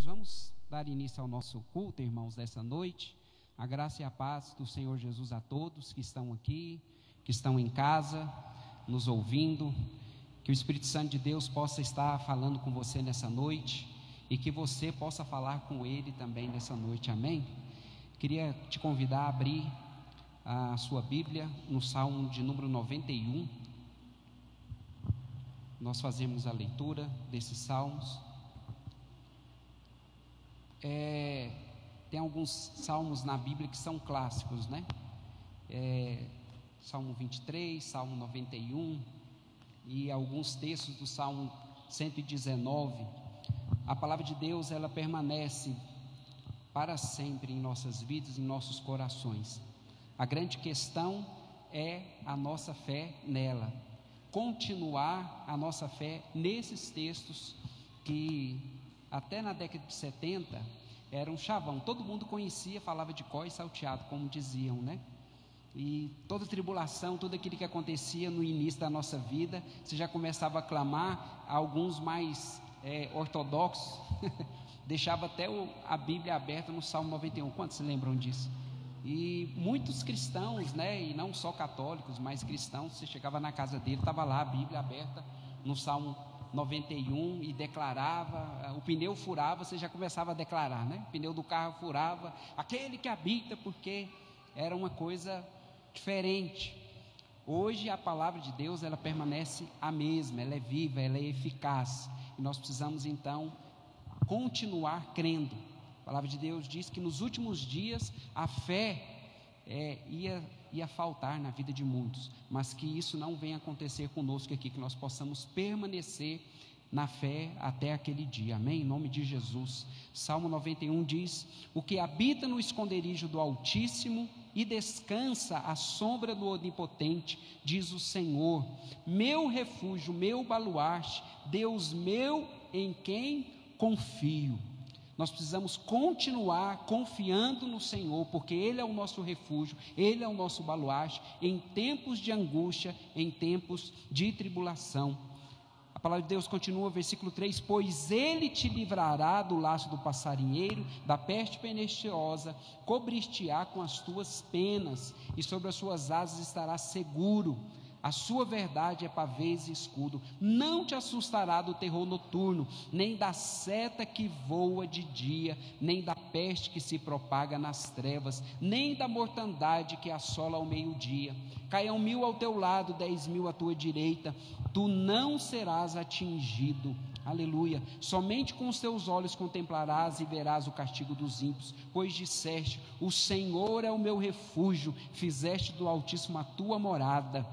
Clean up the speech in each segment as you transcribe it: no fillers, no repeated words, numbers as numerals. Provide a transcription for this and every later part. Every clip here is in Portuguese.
Deus, vamos dar início ao nosso culto, irmãos, dessa noite. A graça e a paz do Senhor Jesus a todos que estão aqui, que estão em casa, nos ouvindo. Que o Espírito Santo de Deus possa estar falando com você nessa noite e que você possa falar com Ele também nessa noite, amém? Queria te convidar a abrir a sua Bíblia no Salmo de número 91. Nós fazemos a leitura desses salmos. Tem alguns salmos na Bíblia que são clássicos, né? Salmo 23, Salmo 91 e alguns textos do Salmo 119. A palavra de Deus, ela permanece para sempre em nossas vidas, em nossos corações. A grande questão é a nossa fé nela, continuar a nossa fé nesses textos que até na década de 70 era um chavão, todo mundo conhecia, falava de cor e salteado, como diziam, né? E toda tribulação, tudo aquilo que acontecia no início da nossa vida, você já começava a clamar. Alguns mais ortodoxos deixava até a Bíblia aberta no Salmo 91, quantos se lembram disso? E muitos cristãos, né, e não só católicos, mas cristãos, você chegava na casa dele, estava lá a Bíblia aberta no Salmo 91 e declarava. O pneu furava, você já começava a declarar, né? O pneu do carro furava, aquele que habita, porque era uma coisa diferente. Hoje a palavra de Deus, ela permanece a mesma, ela é viva, ela é eficaz, e nós precisamos então continuar crendo. A palavra de Deus diz que nos últimos dias a fé ia faltar na vida de muitos, mas que isso não venha acontecer conosco aqui, que nós possamos permanecer na fé até aquele dia, amém? Em nome de Jesus. Salmo 91 diz: o que habita no esconderijo do Altíssimo e descansa à sombra do Onipotente, diz o Senhor, meu refúgio, meu baluarte, Deus meu em quem confio. Nós precisamos continuar confiando no Senhor, porque Ele é o nosso refúgio, Ele é o nosso baluarte, em tempos de angústia, em tempos de tribulação. A palavra de Deus continua, versículo 3: pois Ele te livrará do laço do passarinheiro, da peste perniciosa, cobrir-te-á com as tuas penas, e sobre as suas asas estarás seguro. A sua verdade é pavês e escudo. Não te assustará do terror noturno, nem da seta que voa de dia, nem da peste que se propaga nas trevas, nem da mortandade que assola ao meio-dia. Caiam 1000 ao teu lado, 10.000 à tua direita, tu não serás atingido. Aleluia. Somente com os teus olhos contemplarás e verás o castigo dos ímpios, pois disseste: o Senhor é o meu refúgio, fizeste do Altíssimo a tua morada.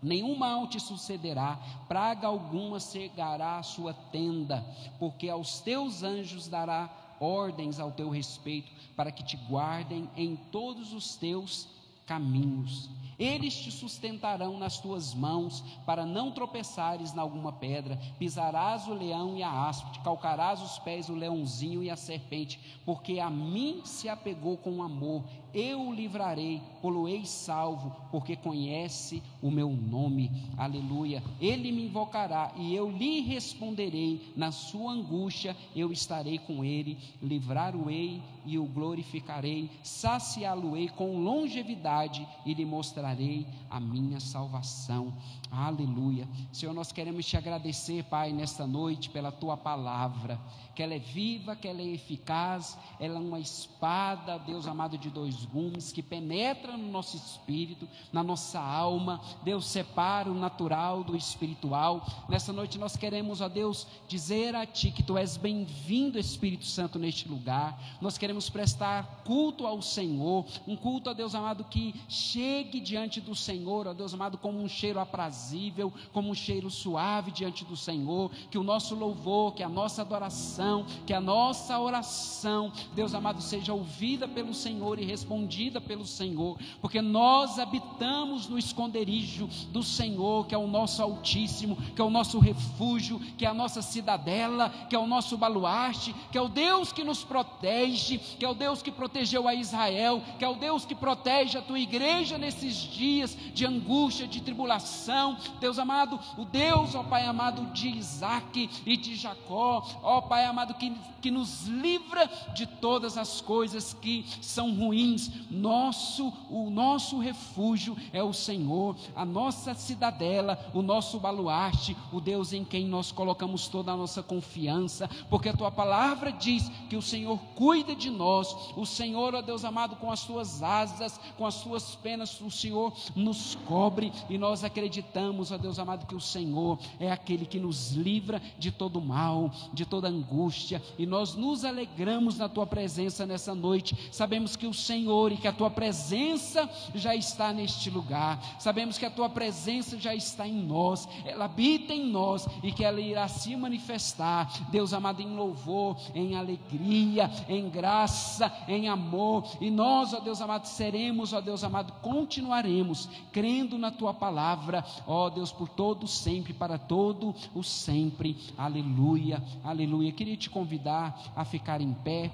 Nenhum mal te sucederá, praga alguma cegará a sua tenda, porque aos teus anjos dará ordens ao teu respeito, para que te guardem em todos os teus caminhos. Eles te sustentarão nas tuas mãos, para não tropeçares em alguma pedra. Pisarás o leão e a áspide, calcarás os pés o leãozinho e a serpente, porque a mim se apegou com amor. Eu o livrarei, pô-lo-ei salvo, porque conhece o meu nome. Aleluia. Ele me invocará e eu lhe responderei. Na sua angústia eu estarei com ele, livrá-lo-ei e o glorificarei, saciá-lo-ei com longevidade e lhe mostrarei a minha salvação. Aleluia. Senhor, nós queremos te agradecer, Pai, nesta noite pela tua palavra, que ela é viva, que ela é eficaz, ela é uma espada, Deus amado, de 2 gumes, que penetra no nosso espírito, na nossa alma. Deus, separa o natural do espiritual. Nessa noite nós queremos, ó Deus, dizer a ti que tu és bem-vindo, Espírito Santo, neste lugar. Nós queremos prestar culto ao Senhor, um culto, ó Deus amado, que chegue diante do Senhor, ó Deus amado, como um cheiro aprazível, como um cheiro suave diante do Senhor. Que o nosso louvor, que a nossa adoração, que a nossa oração, Deus amado, seja ouvida pelo Senhor e respondida respondida pelo Senhor, porque nós habitamos no esconderijo do Senhor, que é o nosso Altíssimo, que é o nosso refúgio, que é a nossa cidadela, que é o nosso baluarte, que é o Deus que nos protege, que é o Deus que protegeu a Israel, que é o Deus que protege a tua igreja nesses dias de angústia, de tribulação. Deus amado, o Deus, ó Pai amado, de Isaac e de Jacó, ó Pai amado, que nos livra de todas as coisas que são ruins. O nosso refúgio é o Senhor, a nossa cidadela, o nosso baluarte, o Deus em quem nós colocamos toda a nossa confiança, porque a tua palavra diz que o Senhor cuida de nós. O Senhor, ó Deus amado, com as tuas asas, com as tuas penas, o Senhor nos cobre, e nós acreditamos, ó Deus amado, que o Senhor é aquele que nos livra de todo mal, de toda angústia, e nós nos alegramos na tua presença nessa noite. Sabemos que o Senhor e que a tua presença já está neste lugar, sabemos que a tua presença já está em nós, ela habita em nós, e que ela irá se manifestar, Deus amado, em louvor, em alegria, em graça, em amor, e nós, ó Deus amado, seremos, ó Deus amado, continuaremos crendo na tua palavra, ó Deus, por todo sempre, para todo o sempre. Aleluia, aleluia. Queria te convidar a ficar em pé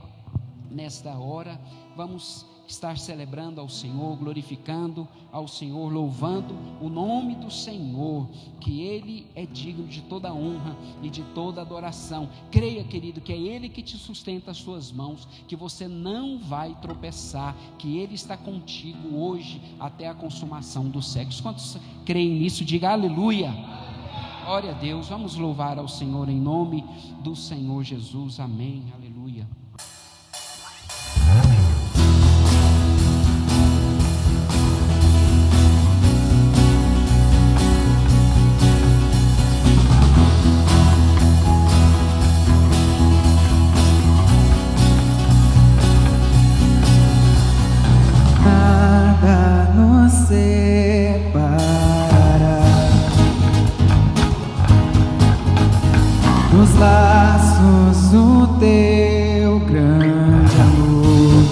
nesta hora. Vamos estar celebrando ao Senhor, glorificando ao Senhor, louvando o nome do Senhor, que Ele é digno de toda honra e de toda adoração. Creia, querido, que é Ele que te sustenta as suas mãos, que você não vai tropeçar, que Ele está contigo hoje até a consumação dos séculos. Quantos creem nisso? Diga aleluia. Glória a Deus. Vamos louvar ao Senhor em nome do Senhor Jesus. Amém. Aleluia. Nada nos separará dos laços do teu grande amor.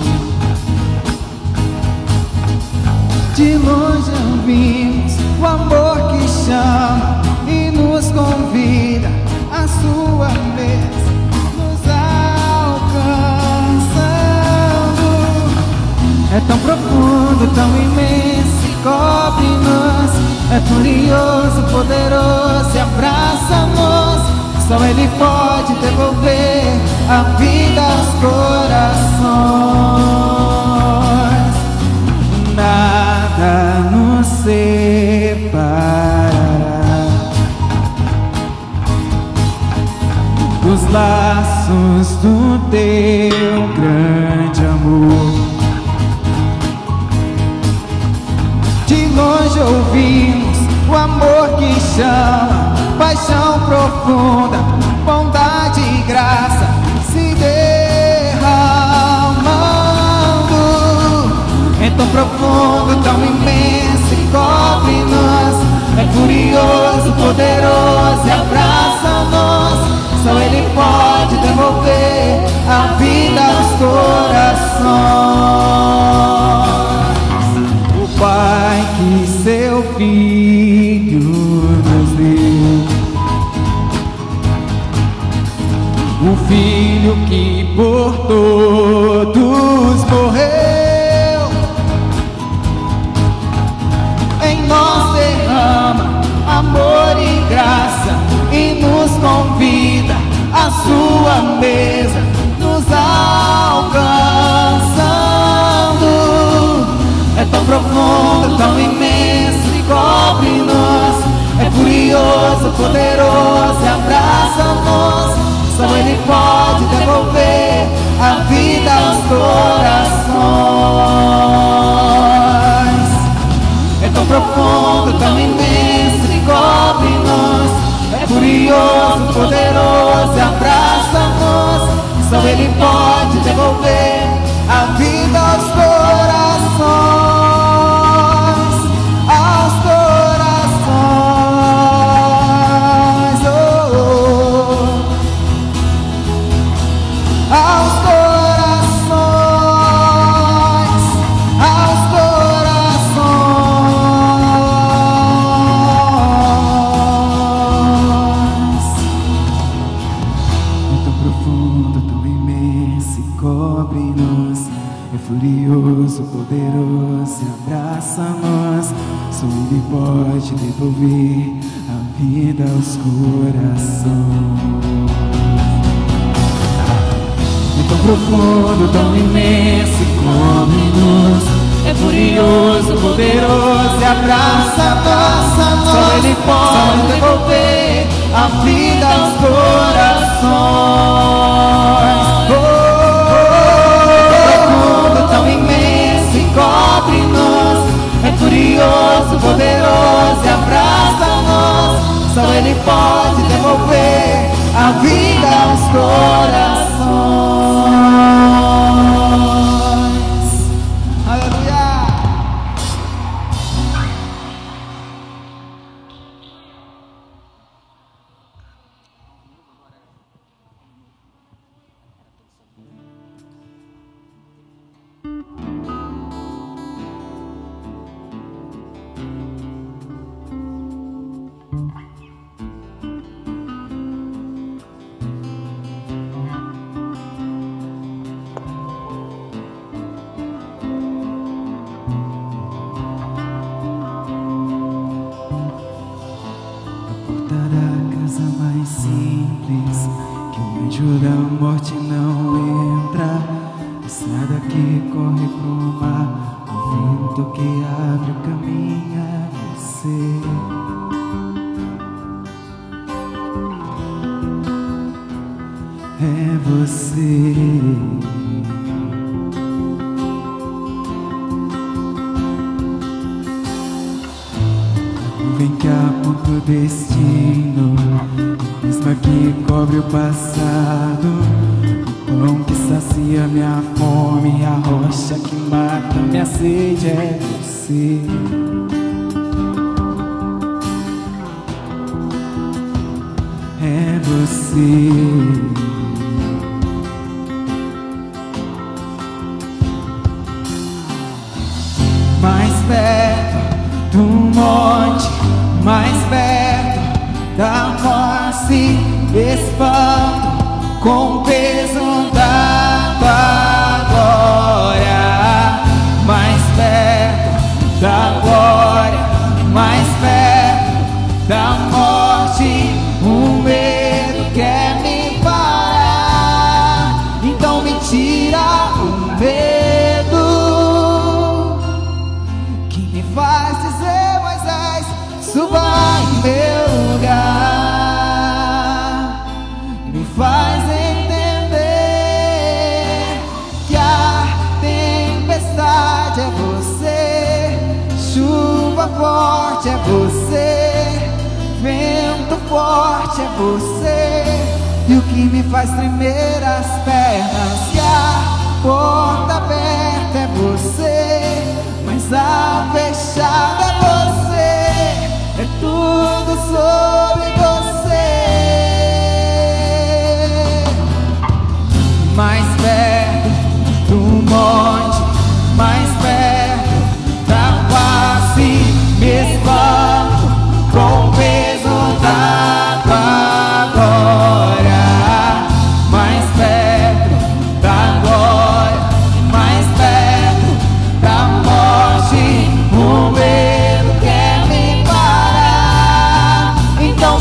De longe ouvimos o amor que chama e nos convida à sua mesa, nos alcançando. É tão profundo, tão imenso, e cobre-nos. É glorioso, poderoso e abraça-nos. Só Ele pode devolver a vida aos corações. Nada nos separará dos laços do teu grande amor. De longe ouvimos o amor que chama, paixão profunda, bondade e graça se derramando. É tão profundo, tão imenso, e cobre-nos. É glorioso, poderoso e abraça-nos. Só Ele pode devolver a vida aos corações. O Pai que seu Filho nos deu, o Filho que por todos morreu, em nós derrama amor e graça e nos convida à sua mesa, nos alcançando. É tão profundo, tão imenso, e cobre-nos. É glorioso, poderoso e abraça-nos. Só Ele pode devolver a vida aos corações. É tão profundo, tão imenso, e cobre-nos. É glorioso, poderoso e abraça-nos. Só Ele pode devolver a vida aos corações. Aos corações, oh, oh. Aos corações. furioso, poderoso, se abraça a nós. Só Ele pode devolver a vida aos corações. É tão profundo, tão imenso e cobre-nos. É furioso, poderoso, se abraça a nossa nós. Só Ele pode devolver a vida aos corações. Profundo, tão imenso e cobre-nos. É furioso, poderoso, se abraça a nós. Só Ele pode devolver a vida aos corações. Aleluia! Da morte não entra, estrada que corre pro mar, o vento que abre o caminho é você. É você. Vem que aponta o destino, mesma que cobre o passado, o pão que sacia minha fome, a rocha que mata minha sede é você. É você. Mais perto do monte, mais perto da face, espanto com o peso da tua glória. Mais perto da glória, mais perto da morte, o medo quer me parar. Então me tira o medo que me faz dizer: Moisés, suba em meu lugar. Me faz entender que a tempestade é você, chuva forte é você, vento forte é você, e o que me faz tremer as pernas. Que a porta aberta é você, mas a fechada é você. É tudo sobre você. Mais perto do monte, mais perto da face, me espanto com o peso da tua glória. Mais perto da glória, mais perto da morte, o medo quer me parar. Então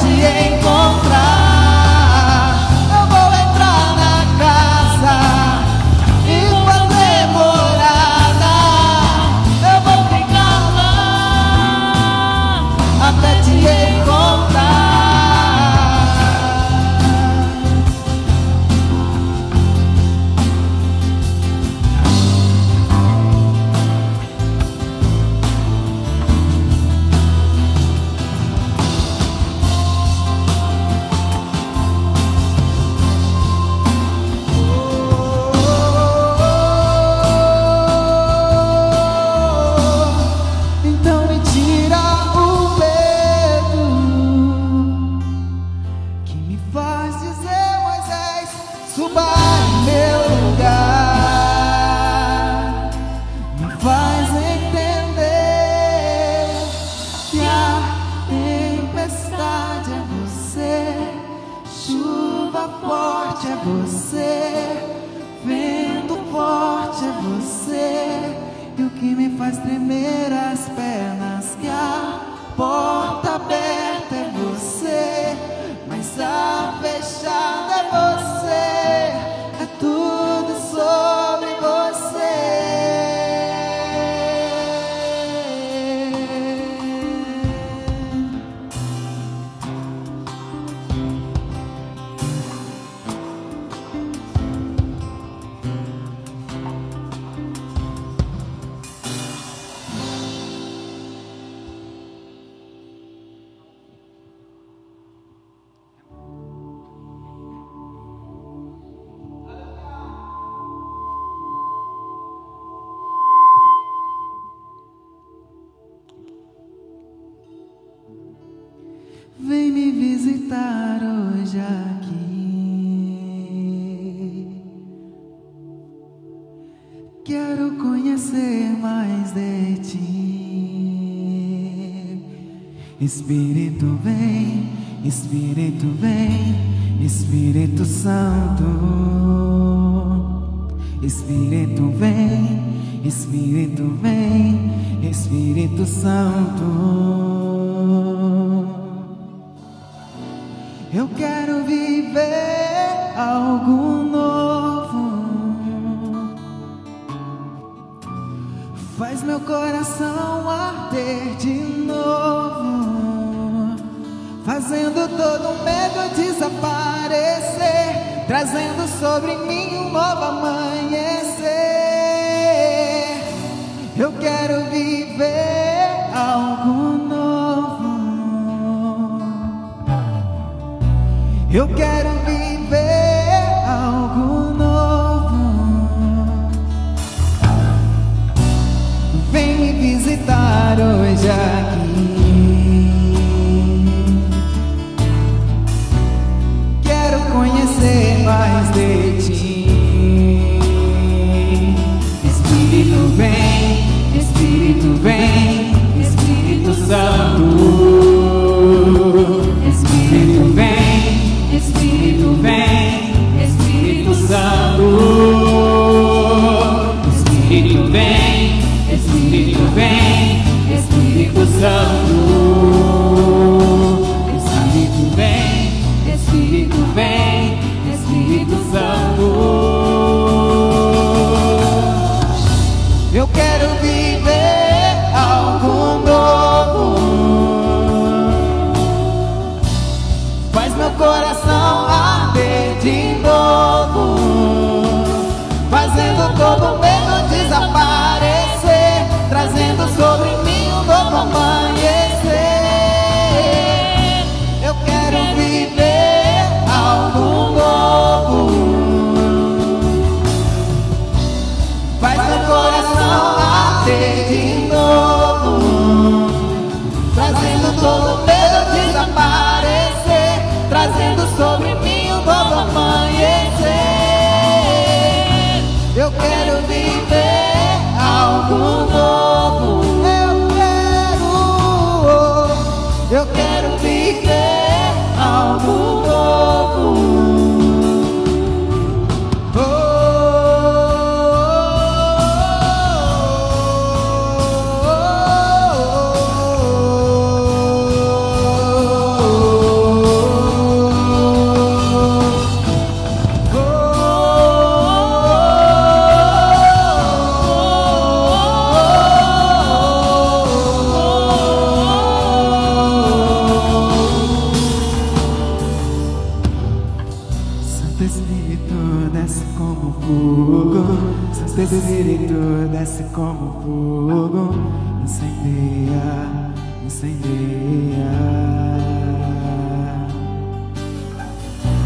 te encontrar. Eu vou entrar na casa e fazer morada. Eu vou ficar lá até te encontrar. Então me tira o medo que me faz dizer: Moisés, suba em meu lugar. Me faz entender que a tempestade é você, chuva forte é você, vento forte é você, e o que me faz tremer as pernas, que a porta aberta é você, mas a fechada é você, é tudo sobre você. Vem me visitar hoje aqui. Quero conhecer mais de ti. Espírito vem, Espírito vem, Espírito Santo. Espírito vem, Espírito vem, Espírito Santo. Eu quero viver algo novo. Faz meu coração arder de novo, fazendo todo medo desaparecer, trazendo sobre mim um novo amanhecer. Eu quero viver algo novo. Eu quero viver algo novo. Vem me visitar hoje aqui. Quero conhecer mais de ti. Espírito vem, Espírito vem, Espírito Santo. Espírito vem, Espírito vem, Espírito Santo. Espírito vem, Espírito vem, Espírito Santo. Espírito vem, Espírito vem, Espírito Santo. Eu quero viver algo novo. Faz meu coração arder de novo, fazendo todo medo desaparecer, trazendo sobre mim um novo amanhecer. Eu quero viver algo novo. Faz meu coração arder de novo, trazendo todo medo desaparecer, trazendo sobre Espírito desce como fogo, Santo Espírito desce como fogo, incendeia, incendeia.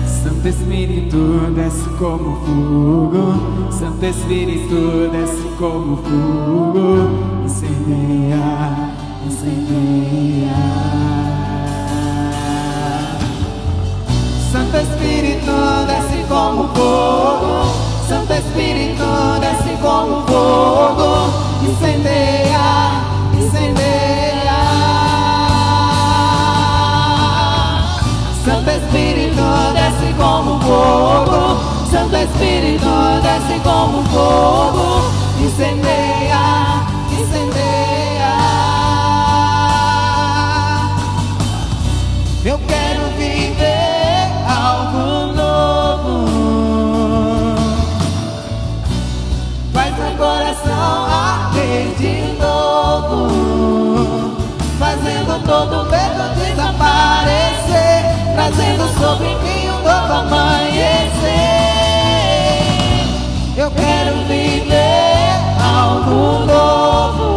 Santo Espírito desce como fogo, Santo Espírito desce como fogo, incendeia, incendeia. Santo Espírito desce como fogo, Santo Espírito desce como fogo, incendeia, incendeia. Santo Espírito desce como fogo, Santo Espírito desce como fogo, incendeia, incendeia. Eu quero viver algo novo, faz meu coração arder de novo, fazendo todo medo desaparecer, trazendo sobre mim um novo amanhecer. Eu quero viver algo novo,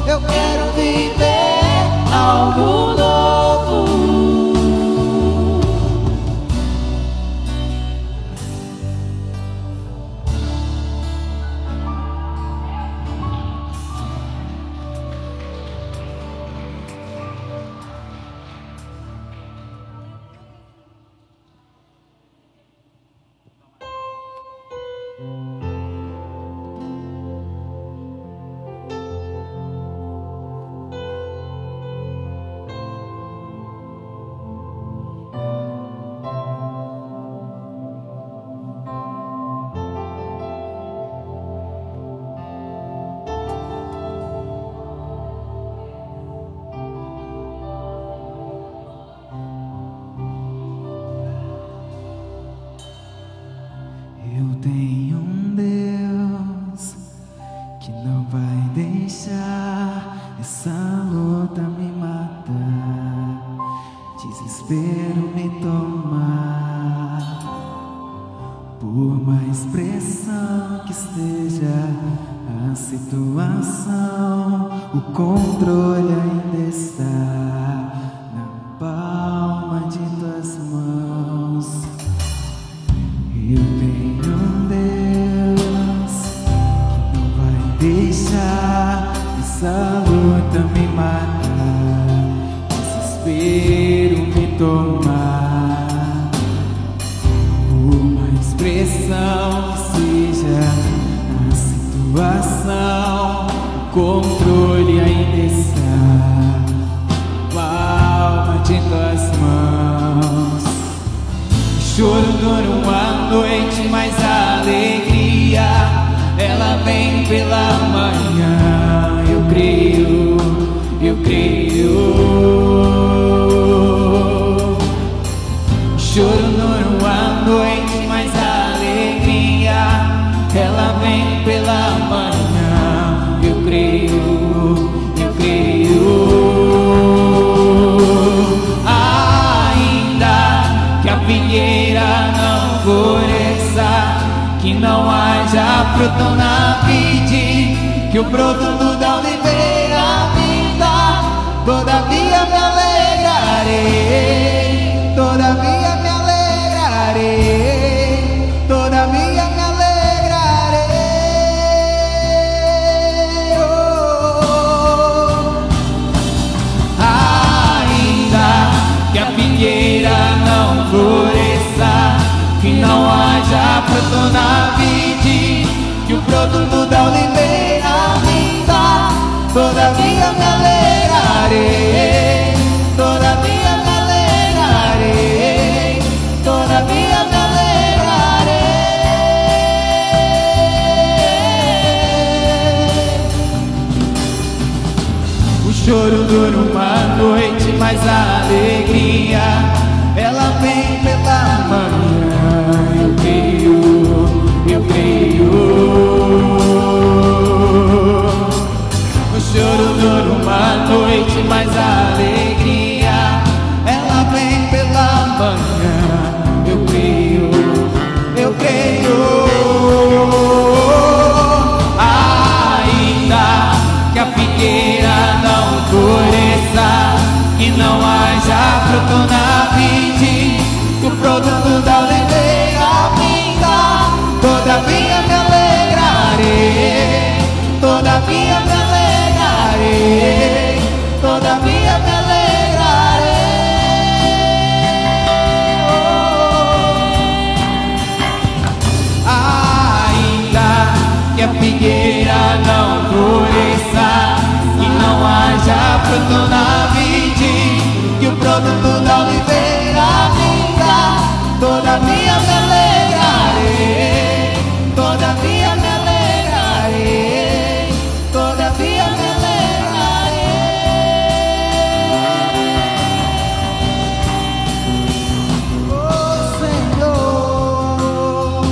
eu quero viver algo novo. Eu tenho um Deus que não vai deixar essa luta me matar, desespero me tomar. Por mais pressão que esteja a situação, o controle ainda está na palma de tuas mãos. Eu tenho um Deus que não vai deixar essa luta me matar, desespero me tomar. Por mais pressão que seja a situação, o controle ainda está na palma de tuas mãos. Choro dura uma noite, mas a alegria ela vem pela manhã. Eu creio, eu creio. Choro dura uma noite, mas a alegria ela vem pela manhã. Eu creio, eu creio. Figueira não floresça, que não haja fruto na vide, que o produto da oliveira me dá. Todavia me alegrarei, todavia me alegrarei, todavia me alegrarei. Ainda que a figueira não floresça, que não haja fruto na vide, que o produto da oliveira me dá. Todavia me alegrarei, todavia me alegrarei, todavia me alegrarei. O choro dura uma noite, mas a alegria ela vem pela manhã. Eu creio, eu creio. O choro dura uma noite, mas a alegria ela vem pela manhã. não haja fruto na vide, que o produto da oliveira minta. Todavia me alegrarei, todavia me alegrarei, todavia me alegrarei. Ainda que a figueira não floresça, que não haja fruto na vide, que o produto da oliveira minta. Todavia me alegrarei, todavia me alegrarei, todavia me alegrarei. Oh Senhor,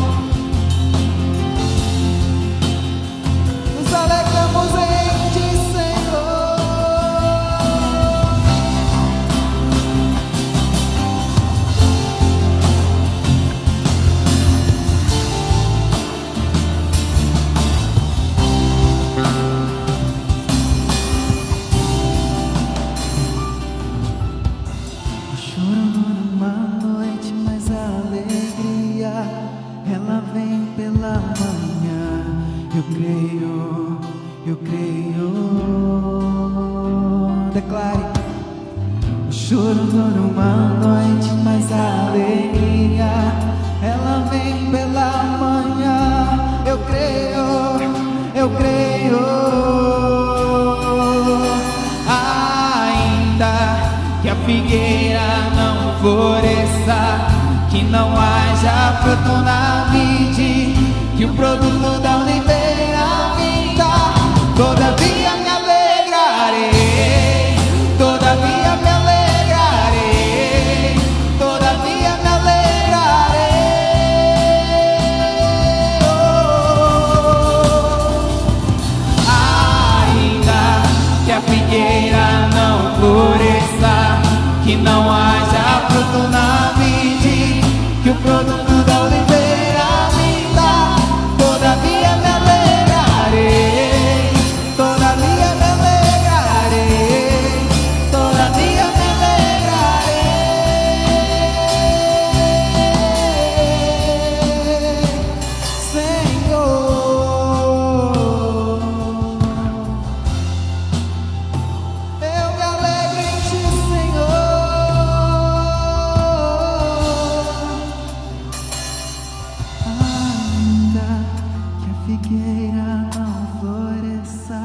nos alegramos em Ti, Senhor. O choro numa noite, mas a alegria ela vem pela manhã. Eu creio, declare. O choro dura uma noite, mas a alegria ela vem pela manhã. Eu creio, ainda que a figueira não floresça, que não haja fruto na vide, que o produto da oliveira minta. Todavia me alegrarei, todavia me alegrarei, todavia me alegrarei. Ainda que a figueira não floresça, que não haja fruto na vide, que o produto da oliveira minta. Todavia me alegrarei, todavia me alegrarei, todavia me alegrarei, Senhor. Eu me alegro em Ti, Senhor. Ainda que a figueira não floresça,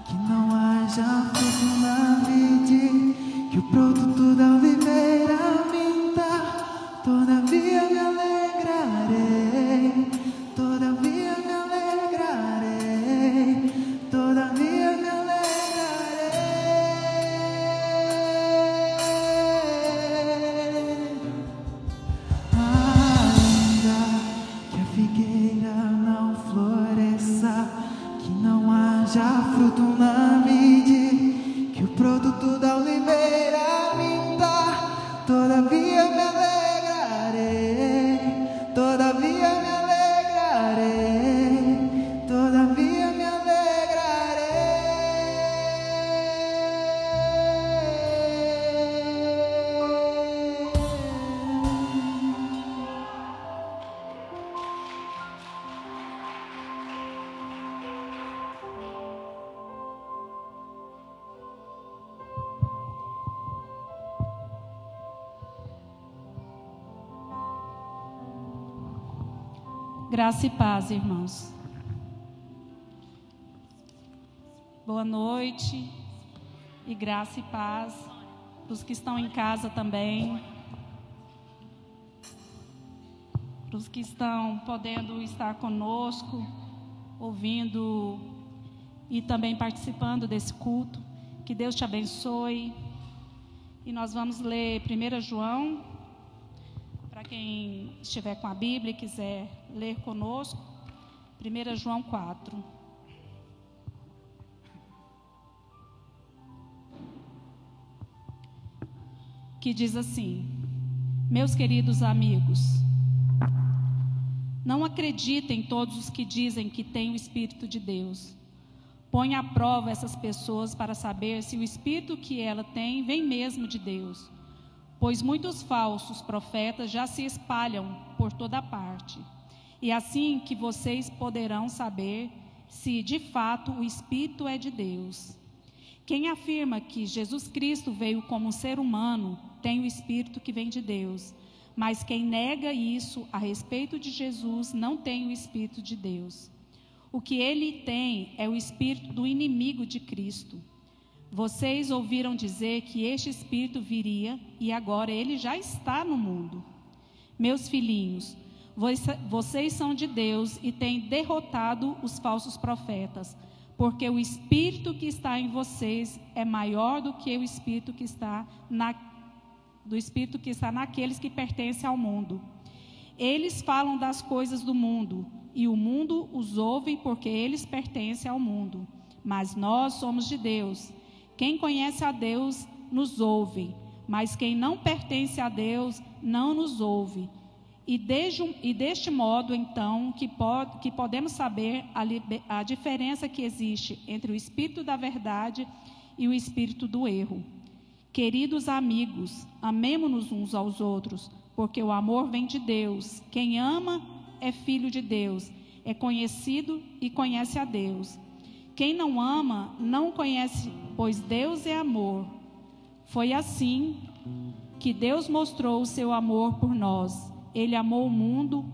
que não haja fruto na vide, que o produto da oliveira minta. Todavia me alegrarei, todavia me alegrarei, todavia me alegrarei. Ainda que a figueira não floresça, que não haja fruto na vide, que o produto da oliveira minta. Todavia me alegrarei, todavia me alegrarei, todavia me alegrarei. Graça e paz, irmãos. Boa noite e graça e paz para os que estão em casa também, para os que estão podendo estar conosco, ouvindo e também participando desse culto. Que Deus te abençoe. E nós vamos ler 1 João. Para quem estiver com a Bíblia e quiser ler conosco, 1 João 4. Que diz assim: meus queridos amigos, não acreditem todos os que dizem que têm o Espírito de Deus, põe à prova essas pessoas para saber se o espírito que ela tem vem mesmo de Deus, pois muitos falsos profetas já se espalham por toda parte. E assim que vocês poderão saber se de fato o espírito é de Deus. Quem afirma que Jesus Cristo veio como um ser humano tem o espírito que vem de Deus, mas quem nega isso a respeito de Jesus não tem o espírito de Deus. O que ele tem é o espírito do inimigo de Cristo. Vocês ouviram dizer que este espírito viria e agora ele já está no mundo. Meus filhinhos, vocês são de Deus e têm derrotado os falsos profetas, porque o espírito que está em vocês é maior do que o espírito que está naqueles que pertencem ao mundo. Eles falam das coisas do mundo, e o mundo os ouve porque eles pertencem ao mundo. Mas nós somos de Deus. Quem conhece a Deus nos ouve, mas quem não pertence a Deus não nos ouve. E deste modo, então, que podemos saber a diferença que existe entre o espírito da verdade e o espírito do erro. Queridos amigos, amemo-nos uns aos outros, porque o amor vem de Deus. Quem ama é filho de Deus, é conhecido e conhece a Deus. Quem não ama não conhece, pois Deus é amor. Foi assim que Deus mostrou o seu amor por nós. Ele amou o mundo,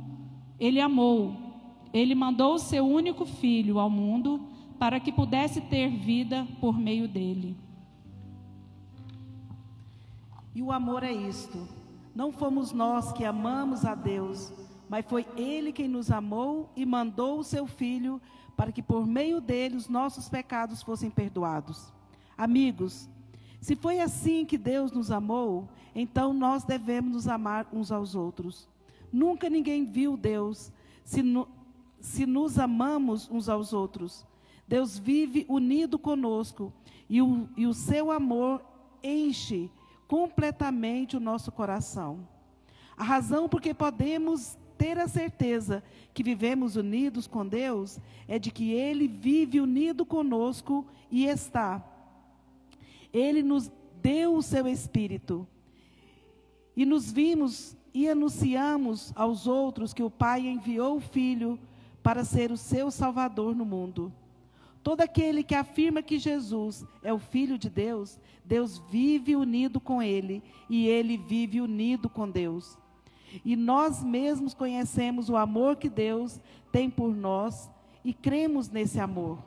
Ele mandou o seu único filho ao mundo para que pudesse ter vida por meio dele. E o amor é isto: não fomos nós que amamos a Deus, mas foi Ele quem nos amou e mandou o seu Filho para que por meio dele os nossos pecados fossem perdoados. Amigos, se foi assim que Deus nos amou, então nós devemos nos amar uns aos outros. Nunca ninguém viu Deus se nos amamos uns aos outros. Deus vive unido conosco e o seu amor enche completamente o nosso coração. A razão por que podemos ter a certeza que vivemos unidos com Deus é de que Ele vive unido conosco e está. Ele nos deu o seu Espírito e nos vimos e anunciamos aos outros que o Pai enviou o Filho para ser o seu Salvador no mundo. Todo aquele que afirma que Jesus é o Filho de Deus, Deus vive unido com Ele e Ele vive unido com Deus. E nós mesmos conhecemos o amor que Deus tem por nós e cremos nesse amor.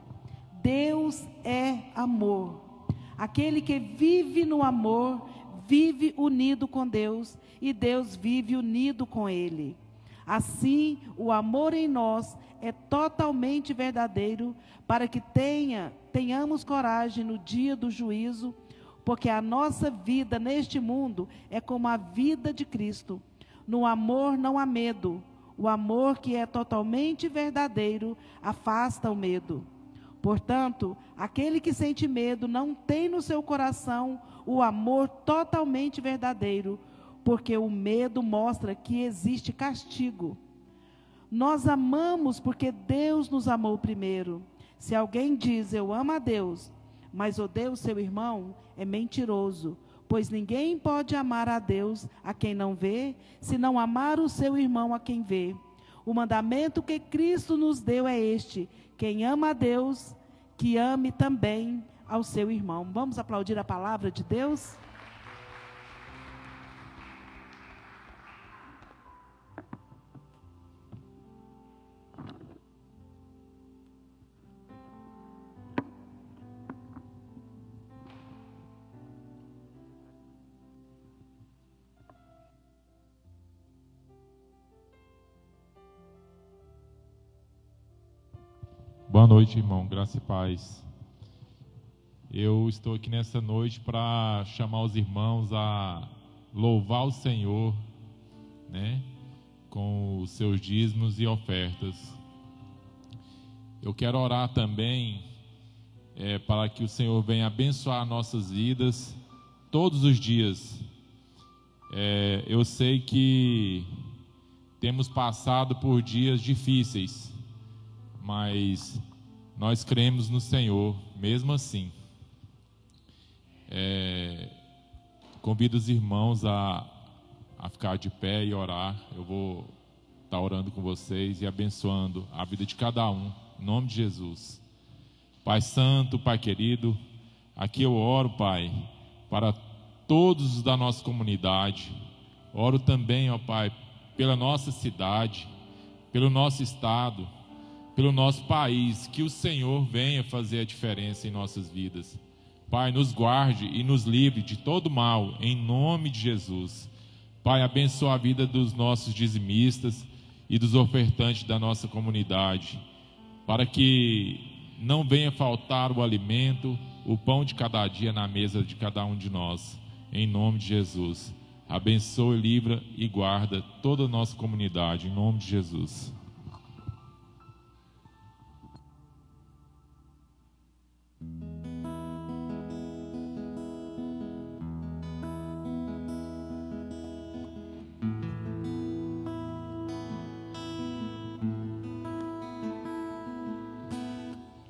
Deus é amor. Aquele que vive no amor, vive unido com Deus e Deus vive unido com Ele. Assim, o amor em nós é totalmente verdadeiro para que tenhamos coragem no dia do juízo, porque a nossa vida neste mundo é como a vida de Cristo. No amor não há medo. O amor que é totalmente verdadeiro afasta o medo. Portanto, aquele que sente medo não tem no seu coração o amor totalmente verdadeiro, porque o medo mostra que existe castigo. Nós amamos porque Deus nos amou primeiro. Se alguém diz, eu amo a Deus, mas odeia o seu irmão, é mentiroso. Pois ninguém pode amar a Deus a quem não vê, se não amar o seu irmão a quem vê. O mandamento que Cristo nos deu é este: quem ama a Deus, que ame também ao seu irmão. Vamos aplaudir a palavra de Deus? Boa noite, irmão. Graça e paz. Eu estou aqui nessa noite para chamar os irmãos a louvar o Senhor, né, com os seus dízimos e ofertas. Eu quero orar também para que o Senhor venha abençoar nossas vidas todos os dias. Eu sei que temos passado por dias difíceis, mas nós cremos no Senhor, mesmo assim. Convido os irmãos a ficar de pé e orar. Eu vou estar orando com vocês e abençoando a vida de cada um, em nome de Jesus. Pai Santo, Pai querido, aqui eu oro, Pai, para todos da nossa comunidade. Oro também, ó Pai, pela nossa cidade, pelo nosso estado, pelo nosso país, que o Senhor venha fazer a diferença em nossas vidas. Pai, nos guarde e nos livre de todo mal, em nome de Jesus. Pai, abençoa a vida dos nossos dizimistas e dos ofertantes da nossa comunidade, para que não venha faltar o alimento, o pão de cada dia na mesa de cada um de nós, em nome de Jesus. Abençoa, livra e guarda toda a nossa comunidade, em nome de Jesus.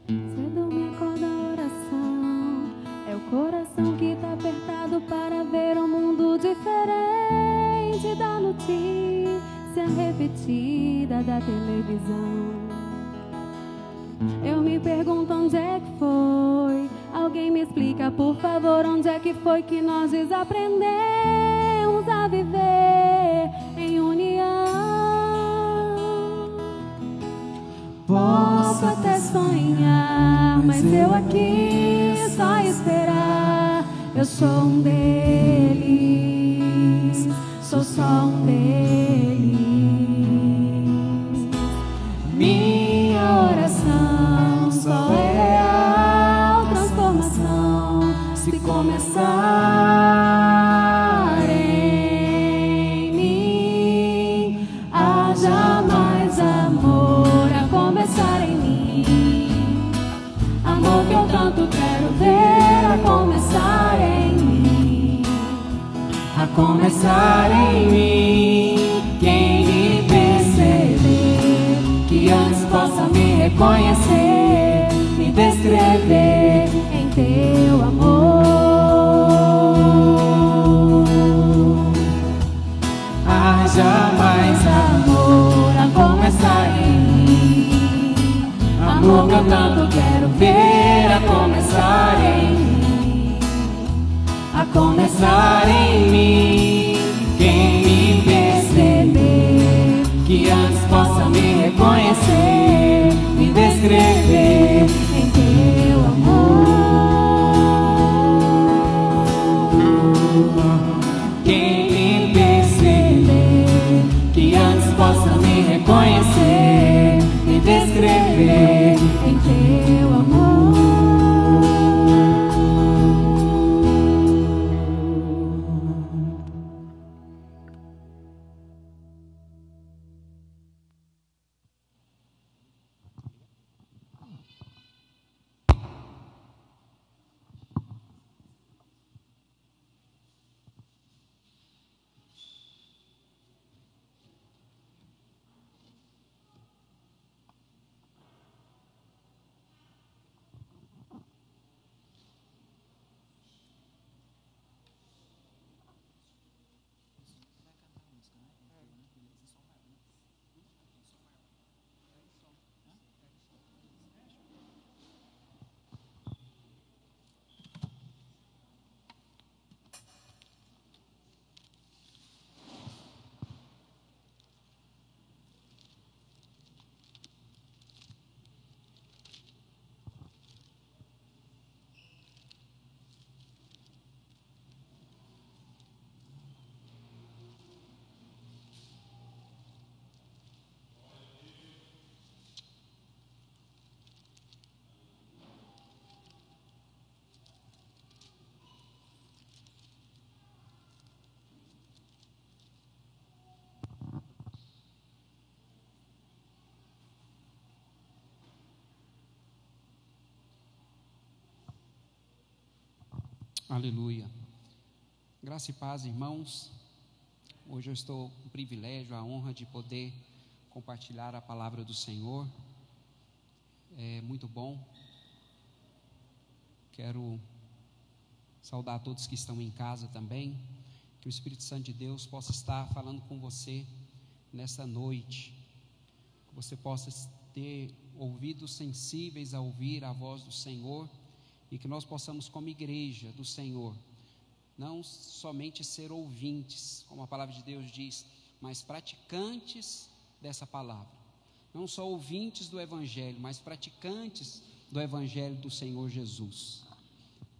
Cedo me acorda a oração, é o coração que tá apertado para ver um mundo diferente da notícia repetida da televisão. Eu me pergunto onde é que foi, alguém me explica por favor onde é que foi que nós desaprendemos a viver em união. Posso até sonhar, mas eu aqui só esperar. Eu sou um deles, sou só um deles. Minha oração só é real transformação se começar em mim. Haja mais amor a começar em mim, amor que eu tanto quero ver a começar em mim, a começar em mim. Quem me perceber, que antes possa me reconhecer, me descrever em teu amor. Haja mais amor a começar em mim, amor que eu tanto quero ver a começar em mim, a começar em mim. Quem me perceber, que antes possa me reconhecer, me descrever em teu amor. Quem me perceber, que antes possa me reconhecer, me descrever em teu amor. Aleluia. Graça e paz, irmãos. Hoje eu estou com o privilégio, a honra de poder compartilhar a palavra do Senhor. é muito bom. Quero saudar todos que estão em casa também. Que o Espírito Santo de Deus possa estar falando com você nessa noite. Que você possa ter ouvidos sensíveis a ouvir a voz do Senhor. E que nós possamos, como igreja do Senhor, não somente ser ouvintes, como a palavra de Deus diz, mas praticantes dessa palavra. Não só ouvintes do Evangelho, mas praticantes do Evangelho do Senhor Jesus.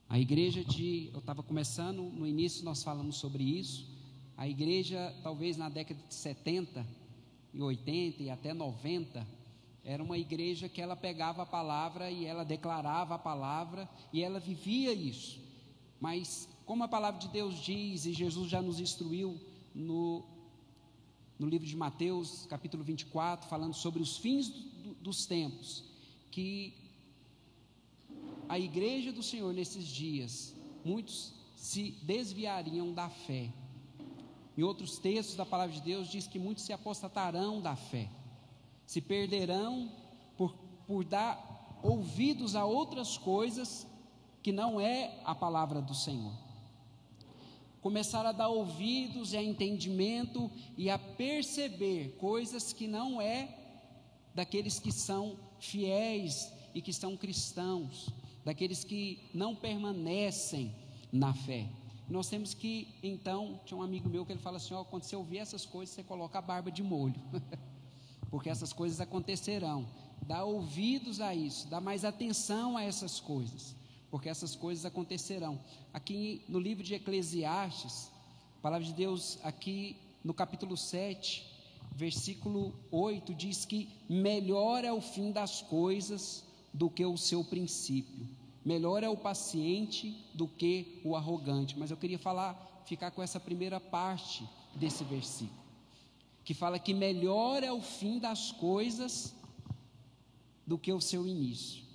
A igreja eu estava começando, no início nós falamos sobre isso. A igreja, talvez na década de 70 e 80 e até 90, era uma igreja que ela pegava a palavra e ela declarava a palavra e ela vivia isso. Mas como a palavra de Deus diz, e Jesus já nos instruiu no livro de Mateus, capítulo 24, falando sobre os fins dos tempos, que a igreja do Senhor nesses dias, muitos se desviariam da fé. Em outros textos da palavra de Deus diz que muitos se apostatarão da fé, se perderão por dar ouvidos a outras coisas que não é a palavra do Senhor. Começar a dar ouvidos e a entendimento e a perceber coisas que não é daqueles que são fiéis e que são cristãos, daqueles que não permanecem na fé. Nós temos que, então, tinha um amigo meu que ele fala assim, quando você ouvir essas coisas, você coloca a barba de molho, porque essas coisas acontecerão. Dá ouvidos a isso, dá mais atenção a essas coisas, porque essas coisas acontecerão. Aqui no livro de Eclesiastes, a palavra de Deus aqui no capítulo 7, versículo 8, diz que melhor é o fim das coisas do que o seu princípio, melhor é o paciente do que o arrogante. Mas eu queria ficar com essa primeira parte desse versículo, que fala que melhor é o fim das coisas do que o seu início.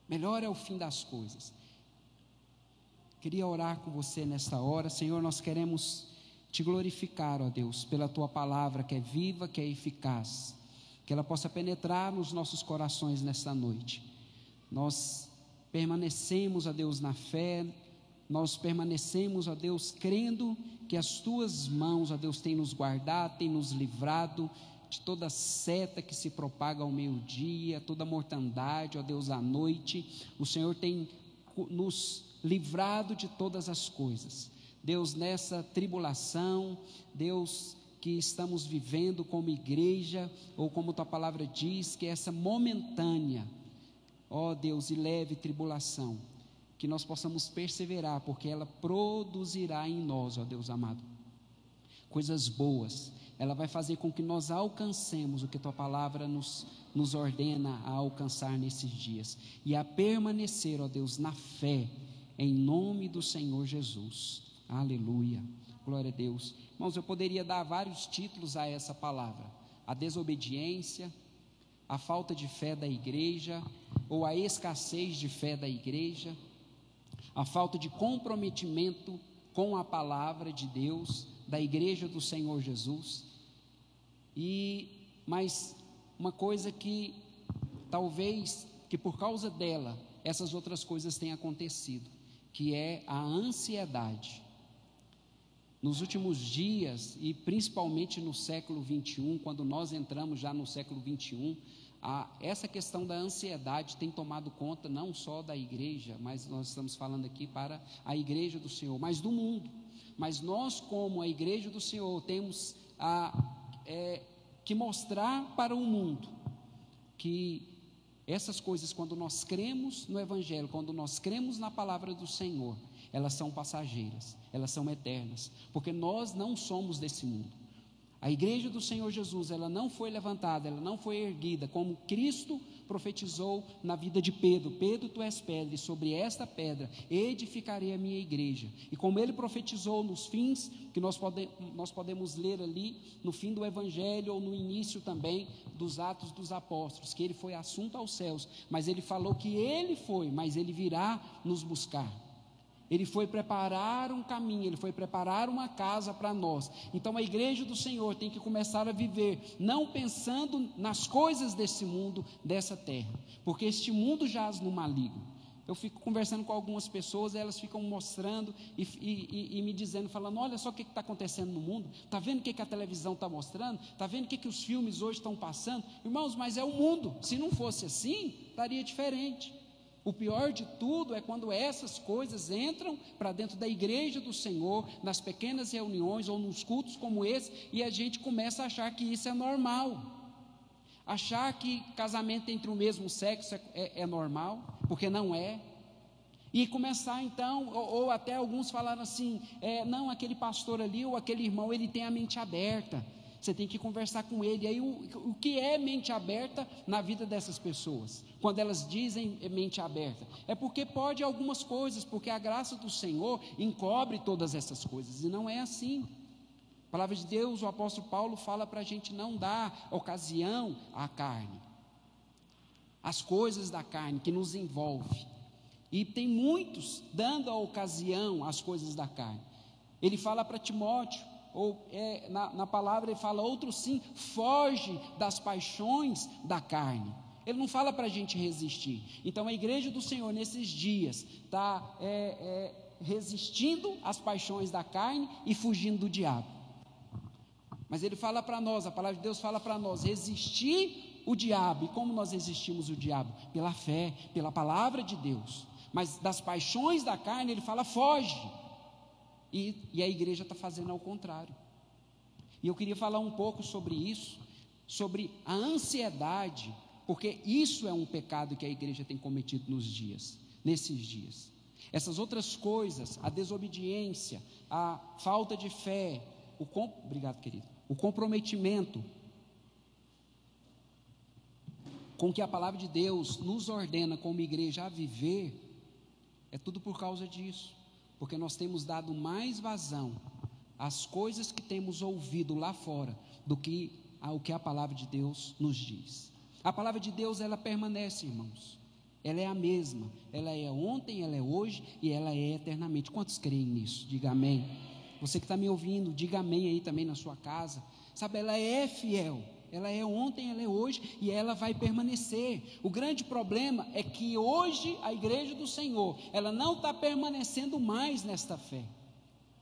Melhor é o fim das coisas. Queria orar com você nesta hora. Senhor, nós queremos te glorificar, ó Deus, pela tua palavra que é viva, que é eficaz, que ela possa penetrar nos nossos corações nesta noite. Nós permanecemos, ó Deus, na fé, nós permanecemos, ó Deus, crendo que as tuas mãos, ó Deus, têm nos guardado, têm nos livrado de toda seta que se propaga ao meio-dia, toda mortandade, ó Deus, à noite. O Senhor tem nos livrado de todas as coisas. Deus, nessa tribulação, Deus, que estamos vivendo como igreja, ou como tua palavra diz, que essa momentânea, ó Deus, e leve tribulação, que nós possamos perseverar, porque ela produzirá em nós, ó Deus amado, coisas boas. Ela vai fazer com que nós alcancemos o que tua palavra nos ordena a alcançar nesses dias, e a permanecer, ó Deus, na fé, em nome do Senhor Jesus. Aleluia, glória a Deus. Irmãos, eu poderia dar vários títulos a essa palavra: a desobediência, a falta de fé da igreja, ou a escassez de fé da igreja, a falta de comprometimento com a palavra de Deus, da igreja do Senhor Jesus. Mas uma coisa que talvez, que por causa dela, essas outras coisas tenham acontecido, que é a ansiedade. Nos últimos dias, e principalmente no século 21, quando nós entramos já no século 21, essa questão da ansiedade tem tomado conta não só da igreja, mas nós estamos falando aqui para a igreja do Senhor, mas do mundo. Mas nós, como a igreja do Senhor, temos que mostrar para o mundo que essas coisas, quando nós cremos no Evangelho, quando nós cremos na palavra do Senhor, elas são passageiras, elas são eternas, porque nós não somos desse mundo. A igreja do Senhor Jesus, ela não foi levantada, ela não foi erguida, como Cristo profetizou na vida de Pedro: Pedro, tu és pedra, e sobre esta pedra edificarei a minha igreja. E como ele profetizou nos fins, que nós podemos ler ali no fim do Evangelho, ou no início também dos Atos dos Apóstolos, que ele foi assunto aos céus, mas ele falou que ele foi, mas ele virá nos buscar. Ele foi preparar um caminho, Ele foi preparar uma casa para nós. Então a igreja do Senhor tem que começar a viver, não pensando nas coisas desse mundo, dessa terra, porque este mundo jaz no maligno. Eu fico conversando com algumas pessoas, elas ficam mostrando e me dizendo, falando, olha só o que está acontecendo no mundo, está vendo o que a televisão está mostrando, está vendo o que os filmes hoje estão passando? Irmãos, mas é o mundo, se não fosse assim, estaria diferente. O pior de tudo é quando essas coisas entram para dentro da igreja do Senhor, nas pequenas reuniões ou nos cultos como esse, e a gente começa a achar que isso é normal. Achar que casamento entre o mesmo sexo é normal, porque não é. E começar então, ou até alguns falaram assim, não, aquele pastor ali ou aquele irmão, ele tem a mente aberta. Você tem que conversar com ele. Aí o que é mente aberta na vida dessas pessoas? Quando elas dizem mente aberta, é porque pode algumas coisas, porque a graça do Senhor encobre todas essas coisas, e não é assim. A palavra de Deus, o apóstolo Paulo fala para a gente não dar ocasião à carne, as coisas da carne que nos envolve, e tem muitos dando a ocasião às coisas da carne. Ele fala para Timóteo, na palavra ele fala, outro sim, foge das paixões da carne. Ele não fala para a gente resistir. Então a igreja do Senhor nesses dias está resistindo às paixões da carne e fugindo do diabo. Mas ele fala para nós, a palavra de Deus fala para nós, resistir o diabo. E como nós resistimos o diabo? Pela fé, pela palavra de Deus. Mas das paixões da carne ele fala, foge. E a igreja está fazendo ao contrário. E eu queria falar um pouco sobre isso, sobre a ansiedade, porque isso é um pecado que a igreja tem cometido nesses dias. Essas outras coisas, a desobediência, a falta de fé, obrigado, querido, o comprometimento com que a palavra de Deus nos ordena como igreja a viver, é tudo por causa disso. Porque nós temos dado mais vazão às coisas que temos ouvido lá fora do que ao que a palavra de Deus nos diz. A palavra de Deus, ela permanece, irmãos. Ela é a mesma. Ela é ontem, ela é hoje e ela é eternamente. Quantos creem nisso? Diga amém. Você que está me ouvindo, diga amém aí também na sua casa. Sabe, ela é fiel. Ela é ontem, ela é hoje e ela vai permanecer. O grande problema é que hoje a igreja do Senhor, ela não está permanecendo mais nesta fé.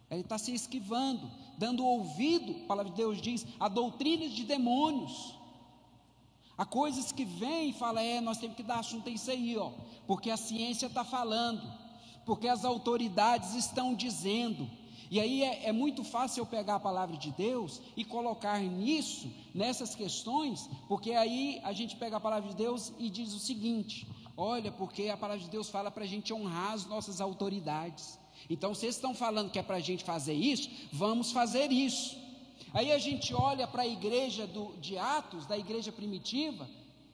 Ela está se esquivando, dando ouvido, a palavra de Deus diz, a doutrinas de demônios. Há coisas que vêm e falam, nós temos que dar assunto a isso aí, porque a ciência está falando, porque as autoridades estão dizendo. E aí é muito fácil eu pegar a palavra de Deus e colocar nessas questões, porque aí a gente pega a palavra de Deus e diz o seguinte, olha, porque a palavra de Deus fala para a gente honrar as nossas autoridades, então vocês estão falando que é para a gente fazer isso, vamos fazer isso. Aí a gente olha para a igreja de Atos, da igreja primitiva,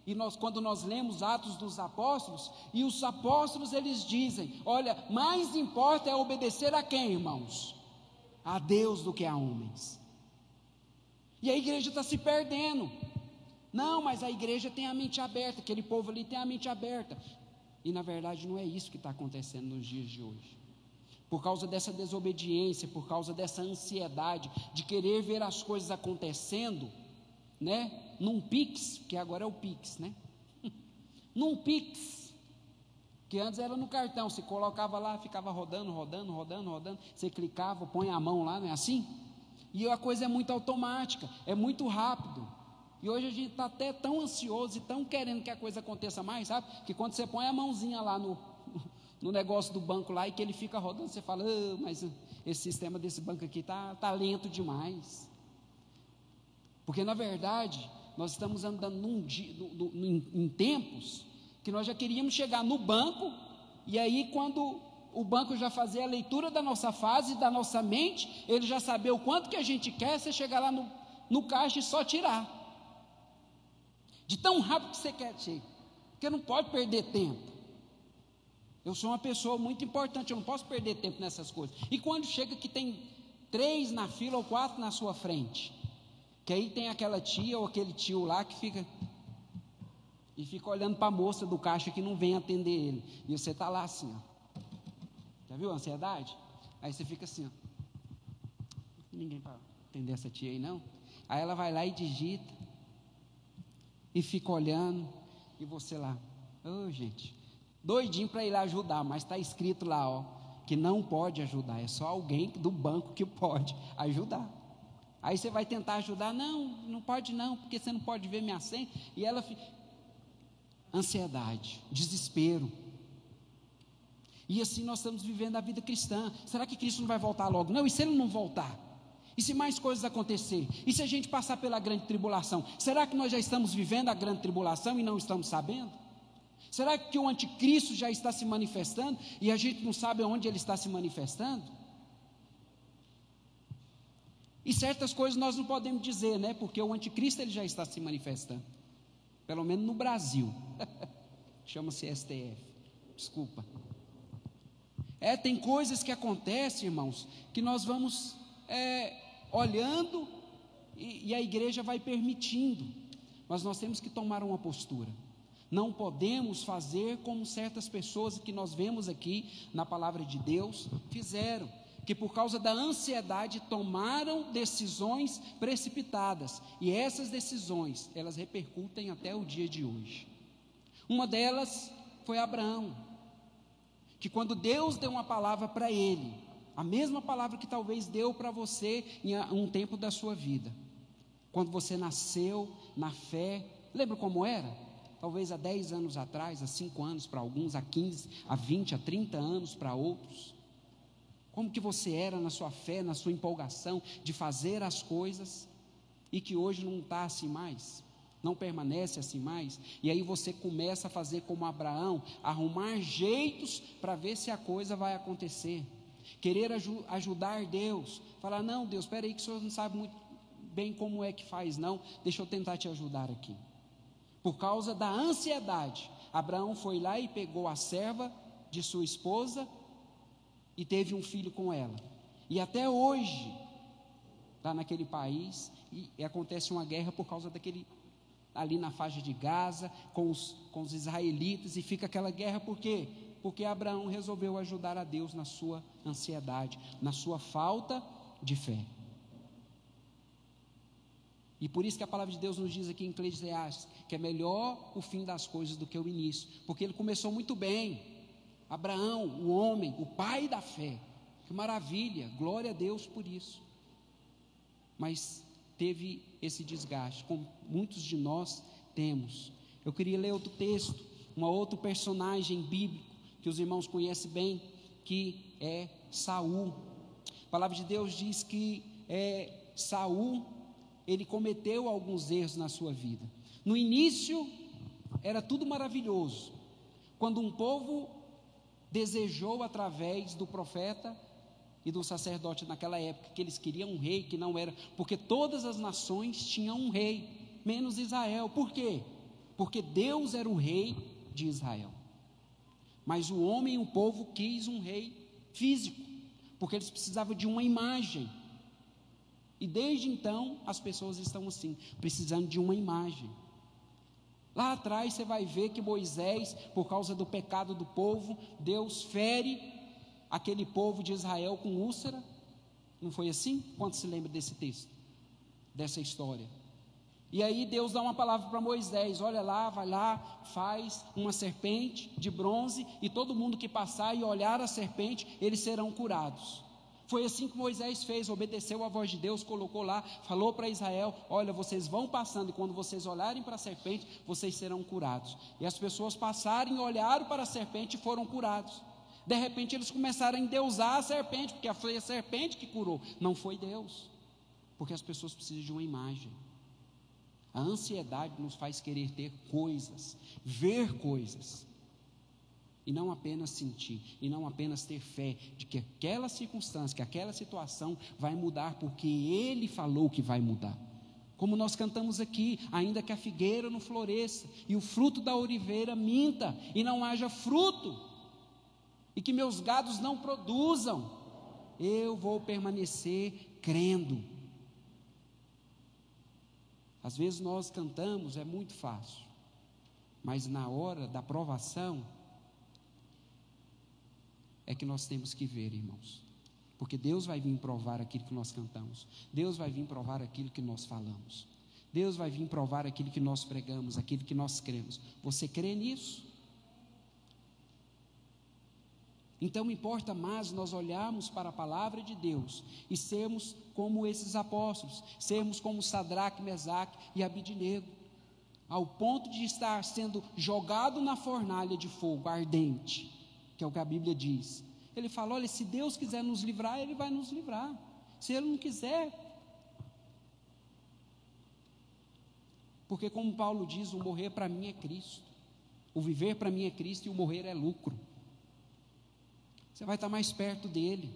e quando nós lemos Atos dos Apóstolos, e os apóstolos eles dizem, olha, mais importa é obedecer a quem, irmãos? A Deus do que a homens. E a igreja está se perdendo. Não, mas a igreja tem a mente aberta, aquele povo ali tem a mente aberta. E na verdade não é isso que está acontecendo nos dias de hoje. Por causa dessa desobediência, por causa dessa ansiedade de querer ver as coisas acontecendo, né? Num Pix, que agora é o Pix, né? Num Pix. Que antes era no cartão, você colocava lá, ficava rodando, você clicava, põe a mão lá, não é assim? E a coisa é muito automática, é muito rápido, e hoje a gente está até tão ansioso e tão querendo que a coisa aconteça mais, sabe? Que quando você põe a mãozinha lá no negócio do banco lá, e que ele fica rodando, você fala, mas esse sistema desse banco aqui está lento demais, porque na verdade, nós estamos andando em tempos, que nós já queríamos chegar no banco, e aí quando o banco já fazia a leitura da nossa fase, da nossa mente, ele já sabia o quanto que a gente quer, você chegar lá no caixa e só tirar, de tão rápido que você quer, porque não pode perder tempo. Eu sou uma pessoa muito importante, eu não posso perder tempo nessas coisas. E quando chega que tem 3 na fila ou 4 na sua frente, que aí tem aquela tia ou aquele tio lá que fica olhando para a moça do caixa que não vem atender ele, e você está lá assim, Já viu a ansiedade? Aí você fica assim, ó. Ninguém para atender essa tia aí, não. Aí ela vai lá e digita. E fica olhando. E você lá. Ô, gente. Doidinho para ir lá ajudar. Mas está escrito lá, ó. Que não pode ajudar. É só alguém do banco que pode ajudar. Aí você vai tentar ajudar. Não pode não. Porque você não pode ver minha senha. E ela fica... Ansiedade. Desespero. E assim nós estamos vivendo a vida cristã. Será que Cristo não vai voltar logo? Não, e se Ele não voltar? E se mais coisas acontecer? E se a gente passar pela grande tribulação? Será que nós já estamos vivendo a grande tribulação e não estamos sabendo? Será que o anticristo já está se manifestando e a gente não sabe onde ele está se manifestando? E certas coisas nós não podemos dizer, né? Porque o anticristo ele já está se manifestando. Pelo menos no Brasil. Chama-se STF. Desculpa. Tem coisas que acontecem, irmãos, que nós vamos olhando e a igreja vai permitindo, mas nós temos que tomar uma postura. Não podemos fazer como certas pessoas que nós vemos aqui na palavra de Deus fizeram, que por causa da ansiedade tomaram decisões precipitadas, e essas decisões, elas repercutem até o dia de hoje. Uma delas foi Abraão, que quando Deus deu uma palavra para ele, a mesma palavra que talvez deu para você em um tempo da sua vida, quando você nasceu na fé, lembra como era? Talvez há 10 anos atrás, há 5 anos para alguns, há 15, há 20, há 30 anos para outros, como que você era na sua fé, na sua empolgação de fazer as coisas, e que hoje não está assim mais, não permanece assim mais, e aí você começa a fazer como Abraão, arrumar jeitos para ver se a coisa vai acontecer, querer ajudar Deus, falar, não Deus, espera aí que o Senhor não sabe muito bem como é que faz não, deixa eu tentar te ajudar aqui. Por causa da ansiedade, Abraão foi lá e pegou a serva de sua esposa e teve um filho com ela, e até hoje está naquele país, e acontece uma guerra por causa daquele, ali na faixa de Gaza, com os israelitas, e fica aquela guerra, por quê? Porque Abraão resolveu ajudar a Deus na sua ansiedade, na sua falta de fé. E por isso que a palavra de Deus nos diz aqui em Eclesiastes, que é melhor o fim das coisas do que o início, porque ele começou muito bem, Abraão, o homem, o pai da fé, que maravilha, glória a Deus por isso, mas teve esse desgaste, como muitos de nós temos. Eu queria ler outro texto, um outro personagem bíblico, que os irmãos conhecem bem, que é Saul. A palavra de Deus diz que Saul, ele cometeu alguns erros na sua vida. No início, era tudo maravilhoso, quando um povo desejou através do profeta e do sacerdote naquela época, que eles queriam um rei que não era, porque todas as nações tinham um rei, menos Israel. Por quê? Porque Deus era o rei de Israel, mas o homem e o povo quis um rei físico, porque eles precisavam de uma imagem, e desde então as pessoas estão assim, precisando de uma imagem. Lá atrás você vai ver que Moisés, por causa do pecado do povo, Deus fere aquele povo de Israel com úlcera, não foi assim? Quanto se lembra desse texto, dessa história? E aí Deus dá uma palavra para Moisés, olha lá, vai lá, faz uma serpente de bronze, e todo mundo que passar e olhar a serpente, eles serão curados. Foi assim que Moisés fez, obedeceu a voz de Deus, colocou lá, falou para Israel, olha, vocês vão passando, e quando vocês olharem para a serpente, vocês serão curados. E as pessoas passaram e olharam para a serpente e foram curados. De repente eles começaram a endeusar a serpente, porque foi a serpente que curou, não foi Deus, porque as pessoas precisam de uma imagem. A ansiedade nos faz querer ter coisas, ver coisas, e não apenas sentir, e não apenas ter fé de que aquela circunstância, que aquela situação vai mudar, porque Ele falou que vai mudar. Como nós cantamos aqui, ainda que a figueira não floresça, e o fruto da oliveira minta, e não haja fruto, e que meus gados não produzam, eu vou permanecer crendo. Às vezes nós cantamos, é muito fácil, mas na hora da provação, é que nós temos que ver, irmãos. Porque Deus vai vir provar aquilo que nós cantamos. Deus vai vir provar aquilo que nós falamos. Deus vai vir provar aquilo que nós pregamos, aquilo que nós cremos. Você crê nisso? Então importa mais nós olharmos para a palavra de Deus e sermos como esses apóstolos, sermos como Sadraque, Mesaque e Abidnego, ao ponto de estar sendo jogado na fornalha de fogo ardente, que é o que a Bíblia diz. Ele fala, olha, se Deus quiser nos livrar, Ele vai nos livrar. Se Ele não quiser, porque como Paulo diz, o morrer para mim é Cristo, o viver para mim é Cristo e o morrer é lucro. Você vai estar mais perto dele,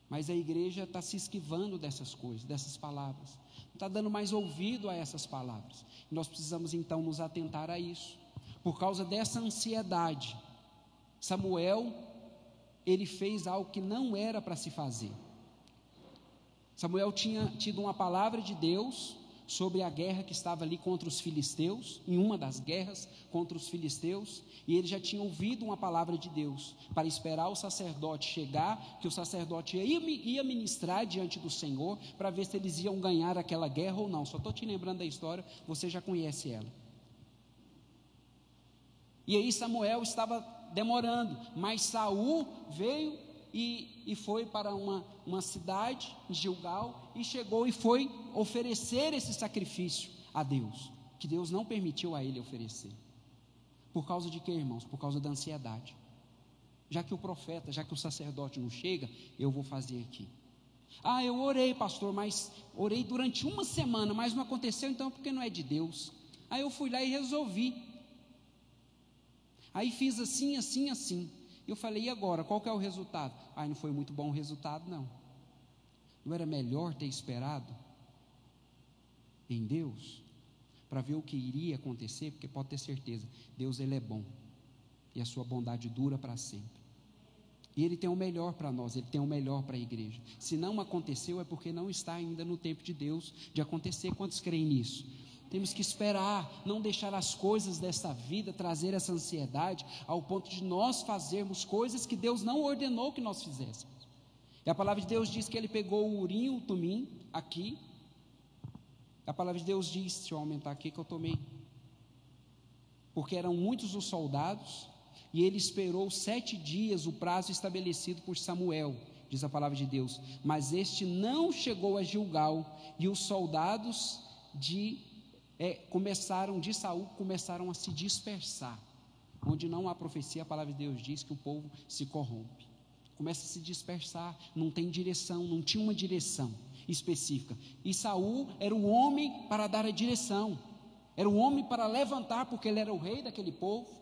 mas a igreja está se esquivando dessas coisas, dessas palavras, não está dando mais ouvido a essas palavras. Nós precisamos então nos atentar a isso, por causa dessa ansiedade. Samuel, ele fez algo que não era para se fazer. Samuel tinha tido uma palavra de Deus sobre a guerra que estava ali contra os filisteus, em uma das guerras contra os filisteus, e ele já tinha ouvido uma palavra de Deus, para esperar o sacerdote chegar, que o sacerdote ia ministrar diante do Senhor, para ver se eles iam ganhar aquela guerra ou não. Só estou te lembrando da história, você já conhece ela. E aí Samuel estava demorando, mas Saul veio e foi para uma cidade, Gilgal, e chegou e foi oferecer esse sacrifício a Deus, que Deus não permitiu a ele oferecer. Por causa de quê, irmãos? Por causa da ansiedade. Já que o profeta, já que o sacerdote não chega, eu vou fazer aqui. Ah, eu orei, pastor, mas orei durante uma semana, mas não aconteceu, então porque não é de Deus. Aí eu fui lá e resolvi. Aí fiz assim, assim, assim. Eu falei, e agora, qual que é o resultado? Ah, não foi muito bom o resultado, não. Não era melhor ter esperado em Deus, para ver o que iria acontecer? Porque pode ter certeza, Deus, Ele é bom, e a sua bondade dura para sempre, e Ele tem o melhor para nós, Ele tem o melhor para a igreja. Se não aconteceu, é porque não está ainda no tempo de Deus, de acontecer. Quantos creem nisso? Temos que esperar, não deixar as coisas desta vida trazer essa ansiedade, ao ponto de nós fazermos coisas que Deus não ordenou que nós fizéssemos. E a palavra de Deus diz que ele pegou o urim, o tumim, aqui. A palavra de Deus diz, deixa eu aumentar aqui que eu tomei, porque eram muitos os soldados, e ele esperou 7 dias, o prazo estabelecido por Samuel, diz a palavra de Deus, mas este não chegou a Gilgal, e os soldados de Saul começaram a se dispersar. Onde não há profecia, a palavra de Deus diz que o povo se corrompe, começa a se dispersar, não tem direção, não tinha uma direção específica, e Saul era o homem para dar a direção, era o homem para levantar, porque ele era o rei daquele povo,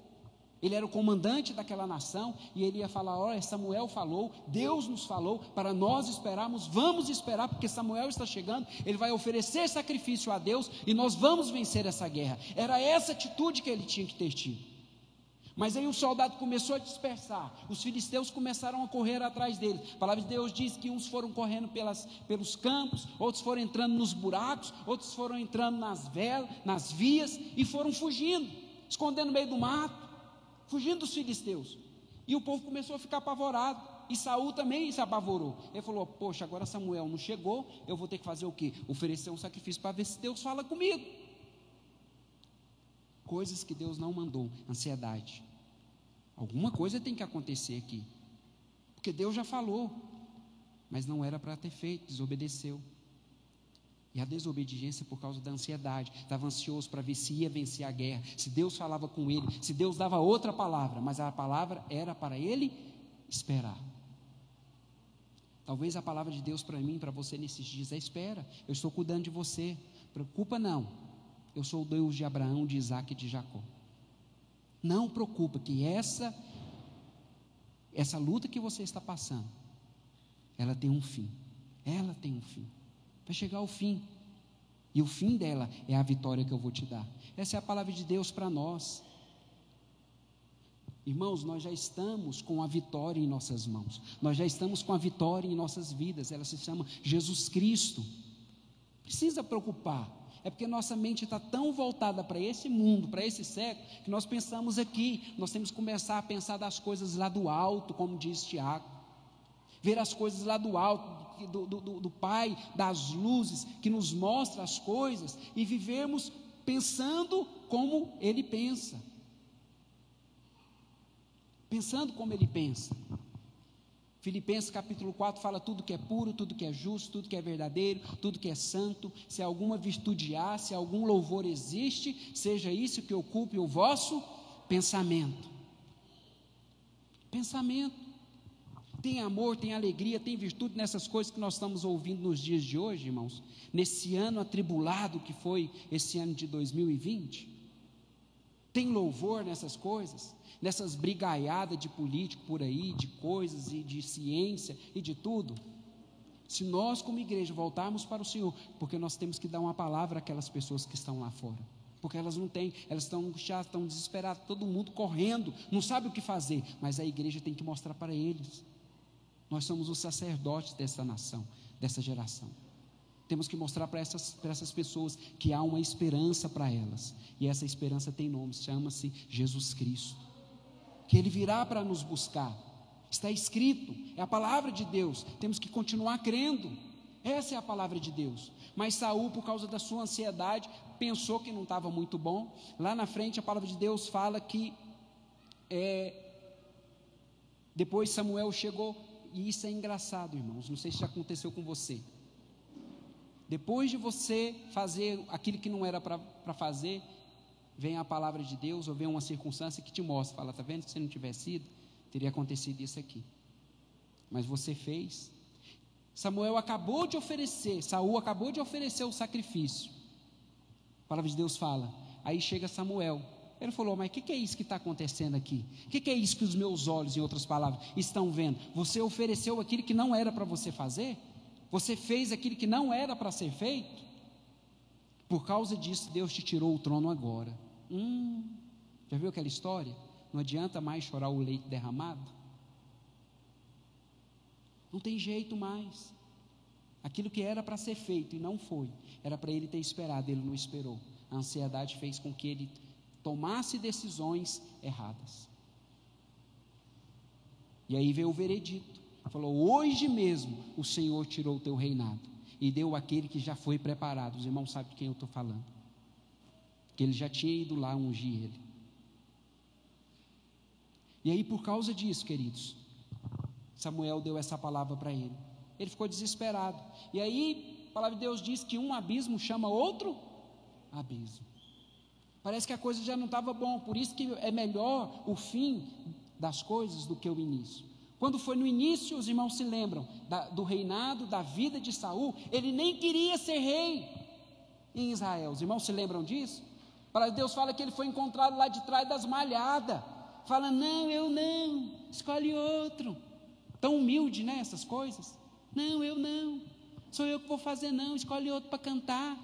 ele era o comandante daquela nação, e ele ia falar, olha, Samuel falou, Deus nos falou, para nós esperarmos, vamos esperar, porque Samuel está chegando, ele vai oferecer sacrifício a Deus, e nós vamos vencer essa guerra. Era essa atitude que ele tinha que ter tido. Mas aí o soldado começou a dispersar, os filisteus começaram a correr atrás dele. A palavra de Deus diz que uns foram correndo pelos campos, outros foram entrando nos buracos, outros foram entrando nas vias, e foram fugindo, escondendo no meio do mato, fugindo dos filisteus. E o povo começou a ficar apavorado, e Saul também se apavorou. Ele falou, poxa, agora Samuel não chegou, eu vou ter que fazer o quê? Oferecer um sacrifício para ver se Deus fala comigo. Coisas que Deus não mandou, ansiedade. Alguma coisa tem que acontecer aqui, porque Deus já falou, mas não era para ter feito, desobedeceu. E a desobediência por causa da ansiedade, estava ansioso para ver se ia vencer a guerra, se Deus falava com ele, se Deus dava outra palavra, mas a palavra era para ele esperar. Talvez a palavra de Deus para mim, para você nesses dias é: espera, eu estou cuidando de você, preocupa não, eu sou o Deus de Abraão, de Isaac e de Jacó. Não preocupa que essa luta que você está passando, ela tem um fim, vai chegar ao fim, e o fim dela é a vitória que eu vou te dar. Essa é a palavra de Deus para nós. Irmãos, nós já estamos com a vitória em nossas mãos, nós já estamos com a vitória em nossas vidas, ela se chama Jesus Cristo. Precisa preocupar, É porque nossa mente está tão voltada para esse mundo, para esse século, que nós pensamos aqui. Nós temos que começar a pensar das coisas lá do alto, como diz Tiago. Ver as coisas lá do alto, do Pai, das luzes, que nos mostra as coisas, e vivermos pensando como Ele pensa. Pensando como Ele pensa. Filipenses capítulo 4 fala tudo que é puro, tudo que é justo, tudo que é verdadeiro, tudo que é santo, se alguma virtude há, se algum louvor existe, seja isso que ocupe o vosso pensamento. Pensamento. Tem amor, tem alegria, tem virtude nessas coisas que nós estamos ouvindo nos dias de hoje, irmãos, nesse ano atribulado que foi esse ano de 2020. Tem louvor nessas coisas, nessas brigaiadas de político por aí, de coisas e de ciência e de tudo. Se nós como igreja voltarmos para o Senhor, porque nós temos que dar uma palavra àquelas pessoas que estão lá fora, porque elas não têm, elas estão angustiadas, estão desesperadas, todo mundo correndo, não sabe o que fazer, mas a igreja tem que mostrar para eles. Nós somos os sacerdotes dessa nação, dessa geração. Temos que mostrar para essas pessoas que há uma esperança para elas. E essa esperança tem nome, chama-se Jesus Cristo. Que Ele virá para nos buscar. Está escrito, é a palavra de Deus. Temos que continuar crendo. Essa é a palavra de Deus. Mas Saul, por causa da sua ansiedade, pensou que não estava muito bom. Lá na frente a palavra de Deus fala que depois Samuel chegou. E isso é engraçado, irmãos. Não sei se já aconteceu com você. Depois de você fazer aquilo que não era para fazer, vem a palavra de Deus, ou vem uma circunstância que te mostra, fala, está vendo, se você não tivesse ido, teria acontecido isso aqui, mas você fez. Saul acabou de oferecer o sacrifício, a palavra de Deus fala, aí chega Samuel, ele falou, mas o que é isso que está acontecendo aqui? O que é isso que os meus olhos, em outras palavras, estão vendo? Você ofereceu aquilo que não era para você fazer? Você fez aquilo que não era para ser feito? Por causa disso, Deus te tirou o trono agora. Já viu aquela história? Não adianta mais chorar o leite derramado. Não tem jeito mais. Aquilo que era para ser feito e não foi, era para ele ter esperado, ele não esperou. A ansiedade fez com que ele tomasse decisões erradas. E aí veio o veredito. Falou, hoje mesmo o Senhor tirou o teu reinado e deu aquele que já foi preparado. Os irmãos sabem de quem eu estou falando, que ele já tinha ido lá ungir ele. E aí por causa disso, queridos, Samuel deu essa palavra para ele. Ele ficou desesperado. E aí a palavra de Deus diz que um abismo chama outro abismo. Parece que a coisa já não estava bom, por isso que é melhor o fim das coisas do que o início. Quando foi no início, os irmãos se lembram do reinado, da vida de Saul, ele nem queria ser rei em Israel. Os irmãos se lembram disso? Para Deus fala que ele foi encontrado lá de trás das malhadas. Fala, não, eu não, escolhe outro. Tão humilde, né, essas coisas. Não, eu não, sou eu que vou fazer não, escolhe outro para cantar.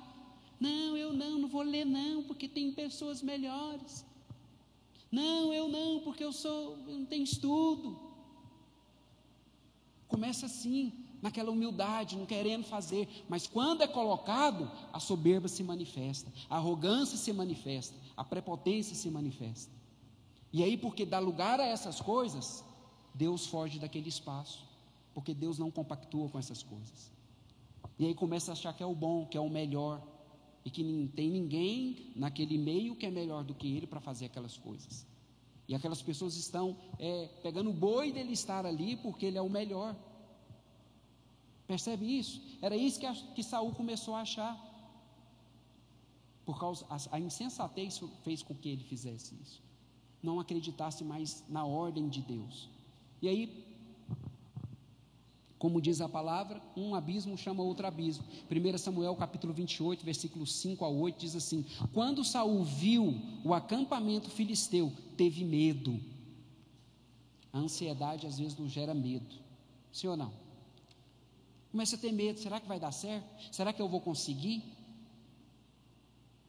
Não, eu não vou ler não, porque tem pessoas melhores. Não, eu não, porque eu não tenho estudo. Começa assim, naquela humildade, não querendo fazer, mas quando é colocado, a soberba se manifesta, a arrogância se manifesta, a prepotência se manifesta. E aí, porque dá lugar a essas coisas, Deus foge daquele espaço, porque Deus não compactua com essas coisas. E aí começa a achar que é o bom, que é o melhor, e que não tem ninguém naquele meio que é melhor do que ele para fazer aquelas coisas. E aquelas pessoas estão pegando o boi dele estar ali, porque ele é o melhor. Percebe isso? Era isso que Saul começou a achar. Por causa, a insensatez fez com que ele fizesse isso. Não acreditasse mais na ordem de Deus. E aí, como diz a palavra, um abismo chama outro abismo. 1 Samuel capítulo 28, versículos 5 a 8, diz assim: quando Saul viu o acampamento filisteu, teve medo. A ansiedade às vezes nos gera medo, sim ou não? Começa a ter medo, será que vai dar certo? Será que eu vou conseguir?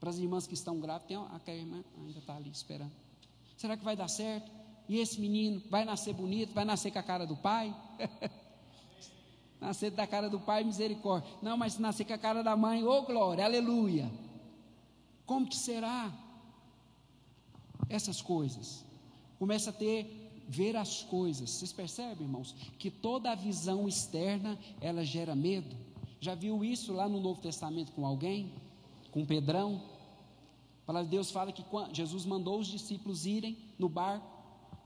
Para as irmãs que estão grávidas, aquela irmã ainda está ali esperando. Será que vai dar certo? E esse menino vai nascer bonito, vai nascer com a cara do pai? Nascer da cara do pai, misericórdia. Não, mas se nascer com a cara da mãe, ô glória, aleluia. Como que será essas coisas? Começa a ver as coisas. Vocês percebem, irmãos, que toda a visão externa, ela gera medo? Já viu isso lá no Novo Testamento com alguém? Com Pedrão? A palavra de Deus fala que Jesus mandou os discípulos irem no barco,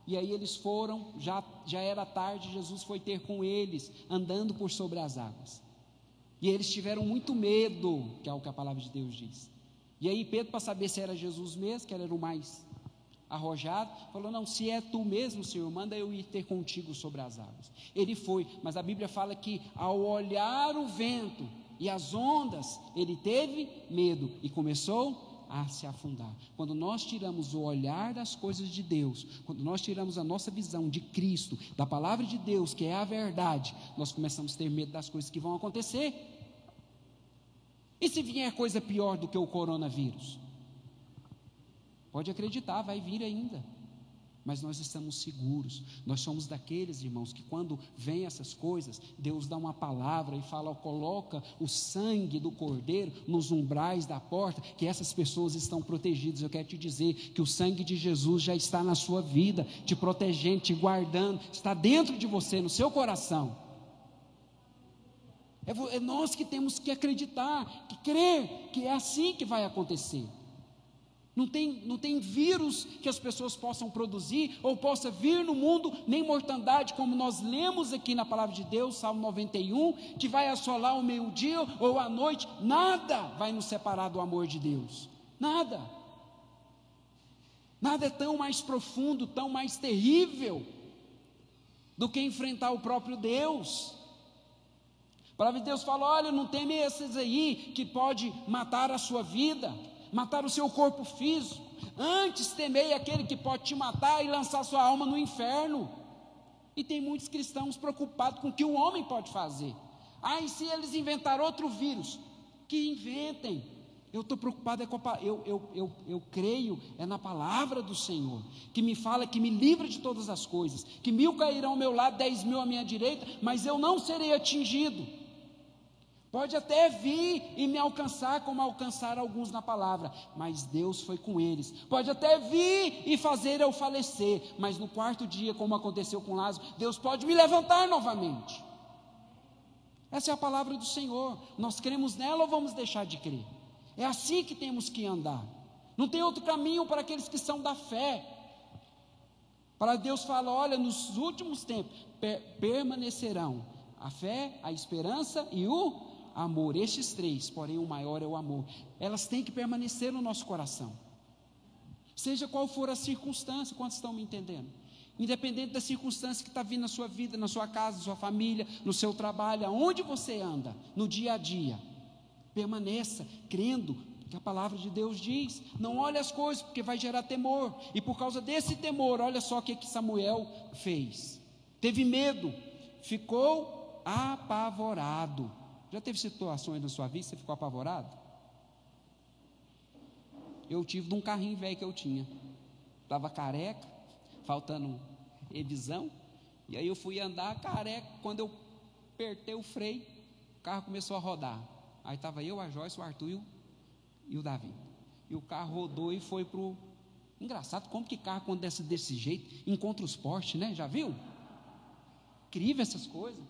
e aí eles foram, já era tarde, Jesus foi ter com eles, andando por sobre as águas, e eles tiveram muito medo, que é o que a palavra de Deus diz. E aí Pedro, para saber se era Jesus mesmo, que ele era o mais arrojado, falou: não, se é tu mesmo, Senhor, manda eu ir ter contigo sobre as águas. Ele foi, mas a Bíblia fala que ao olhar o vento e as ondas, ele teve medo e começou a se afundar. Quando nós tiramos o olhar das coisas de Deus, quando nós tiramos a nossa visão de Cristo, da palavra de Deus, que é a verdade, nós começamos a ter medo das coisas que vão acontecer. E se vier coisa pior do que o coronavírus? Pode acreditar, vai vir ainda, mas nós estamos seguros. Nós somos daqueles, irmãos, que quando vem essas coisas, Deus dá uma palavra e fala: coloca o sangue do Cordeiro nos umbrais da porta, que essas pessoas estão protegidas. Eu quero te dizer que o sangue de Jesus já está na sua vida, te protegendo, te guardando, está dentro de você, no seu coração. É nós que temos que acreditar, que crer que é assim que vai acontecer. Não tem vírus que as pessoas possam produzir, ou possa vir no mundo, nem mortandade, como nós lemos aqui na palavra de Deus, Salmo 91, que vai assolar o meio-dia ou à noite. Nada vai nos separar do amor de Deus, nada. Nada é tão mais profundo, tão mais terrível, do que enfrentar o próprio Deus. A palavra de Deus fala: olha, não teme esses aí, que pode matar a sua vida, matar o seu corpo físico. Antes temei aquele que pode te matar e lançar sua alma no inferno. E tem muitos cristãos preocupados com o que o homem pode fazer. E se eles inventarem outro vírus? Que inventem. Eu estou preocupado, eu creio na palavra do Senhor, que me fala, que me livra de todas as coisas, que 1000 cairão ao meu lado, 10.000 à minha direita, mas eu não serei atingido. Pode até vir e me alcançar, como alcançaram alguns na palavra, mas Deus foi com eles. Pode até vir e fazer eu falecer, mas no 4º dia, como aconteceu com Lázaro, Deus pode me levantar novamente. Essa é a palavra do Senhor. Nós cremos nela ou vamos deixar de crer? É assim que temos que andar. Não tem outro caminho para aqueles que são da fé. Para Deus fala: olha, nos últimos tempos permanecerão a fé, a esperança e o amor. Estes 3, porém o maior é o amor. Elas têm que permanecer no nosso coração, seja qual for a circunstância. Quantos estão me entendendo? Independente da circunstância que está vindo na sua vida, na sua casa, na sua família, no seu trabalho, aonde você anda, no dia a dia, permaneça crendo que a palavra de Deus diz. Não olhe as coisas, porque vai gerar temor. E por causa desse temor, olha só o que Samuel fez. Teve medo, ficou apavorado. Já teve situações na sua vida que você ficou apavorado? Eu tive de um carrinho velho que eu tinha. Estava careca, faltando revisão, e aí eu fui andar careca. Quando eu apertei o freio, o carro começou a rodar. Aí estava eu, a Joyce, o Arthur e o Davi. E o carro rodou e foi pro... Engraçado como que carro, quando desce desse jeito, encontra os postes, né? Já viu? Incrível essas coisas.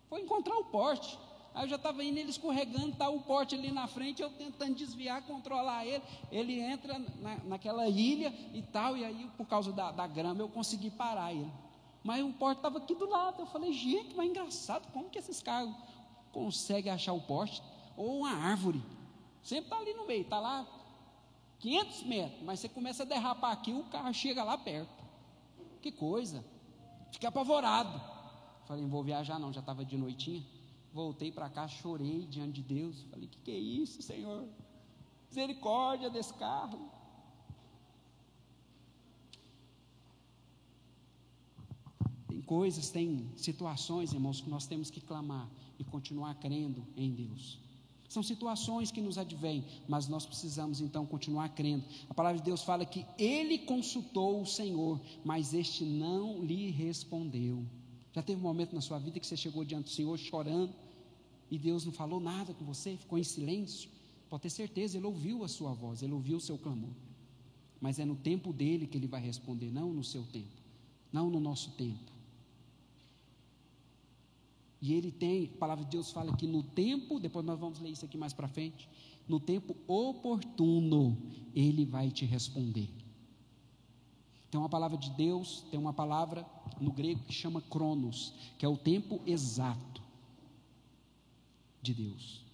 Foi encontrar o poste. Aí eu já estava indo, ele escorregando, está o poste ali na frente, eu tentando desviar, controlar ele. Ele entra naquela ilha e tal, e aí por causa da grama eu consegui parar ele. Mas o poste estava aqui do lado. Eu falei: gente, mas engraçado, como que esses carros conseguem achar o poste? Ou uma árvore, sempre está ali no meio, está lá 500 metros, mas você começa a derrapar aqui, o carro chega lá perto. Que coisa, fiquei apavorado. Falei: não vou viajar não, já estava de noitinha. Voltei para cá, chorei diante de Deus. Falei: que é isso, Senhor? Misericórdia desse carro. Tem coisas, tem situações, irmãos, que nós temos que clamar e continuar crendo em Deus. São situações que nos advêm, mas nós precisamos então continuar crendo. A palavra de Deus fala que ele consultou o Senhor, mas este não lhe respondeu. Já teve um momento na sua vida que você chegou diante do Senhor chorando e Deus não falou nada com você, ficou em silêncio? pode ter certeza, Ele ouviu a sua voz, Ele ouviu o seu clamor. Mas é no tempo dEle que Ele vai responder, não no seu tempo, não no nosso tempo. E Ele tem, a palavra de Deus fala que no tempo, depois nós vamos ler isso aqui mais para frente, no tempo oportuno, Ele vai te responder. Então a palavra de Deus tem uma palavra no grego que chama cronos, que é o tempo exato de Deus.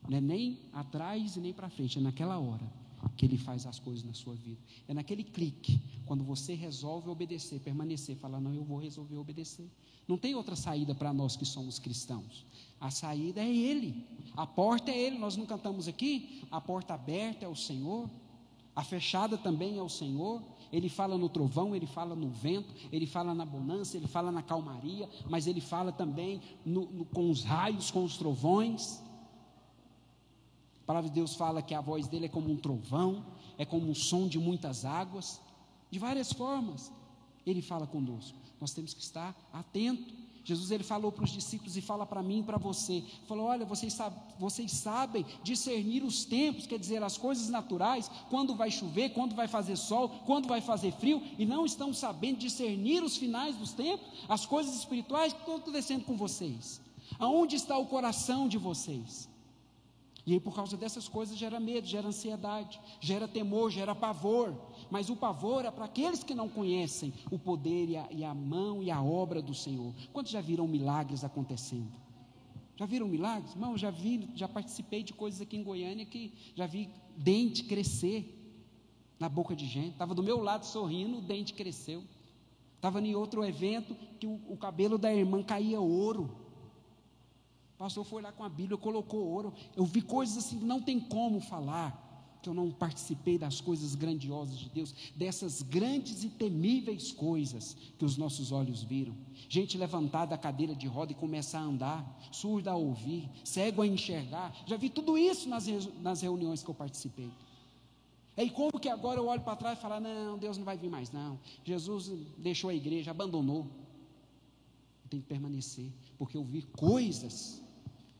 Não é nem atrás e nem para frente, é naquela hora que Ele faz as coisas na sua vida. É naquele clique, quando você resolve obedecer, permanecer, falar, não, eu vou resolver obedecer. Não tem outra saída para nós que somos cristãos. A saída é Ele, a porta é Ele. Nós não cantamos aqui? A porta aberta é o Senhor, a fechada também é o Senhor. Ele fala no trovão, Ele fala no vento, Ele fala na bonança, Ele fala na calmaria, mas Ele fala também com os raios, com os trovões. A palavra de Deus fala que a voz dEle é como um trovão, é como um som de muitas águas, de várias formas. Ele fala conosco, nós temos que estar atentos. Jesus, Ele falou para os discípulos e fala para mim e para você, falou, olha, vocês sabem discernir os tempos, quer dizer, as coisas naturais, quando vai chover, quando vai fazer sol, quando vai fazer frio, e não estão sabendo discernir os finais dos tempos, as coisas espirituais que estão acontecendo com vocês. Aonde está o coração de vocês? E aí, por causa dessas coisas, gera medo, gera ansiedade, gera temor, gera pavor. Mas o pavor é para aqueles que não conhecem o poder e a mão e a obra do Senhor. Quantos já viram milagres acontecendo? Já viram milagres? Irmão, já participei de coisas aqui em Goiânia que já vi dente crescer na boca de gente. Estava do meu lado sorrindo, o dente cresceu. Estava em outro evento que o cabelo da irmã caía ouro. O pastor foi lá com a Bíblia, colocou ouro. Eu vi coisas assim que não tem como falar, que eu não participei das coisas grandiosas de Deus, dessas grandes e temíveis coisas que os nossos olhos viram. Gente levantada da cadeira de roda e começar a andar, surda a ouvir, cego a enxergar. Já vi tudo isso nas reuniões que eu participei. E como que agora eu olho para trás e falo, não, Deus não vai vir mais não, Jesus deixou a igreja, abandonou. Eu tenho que permanecer, porque eu vi coisas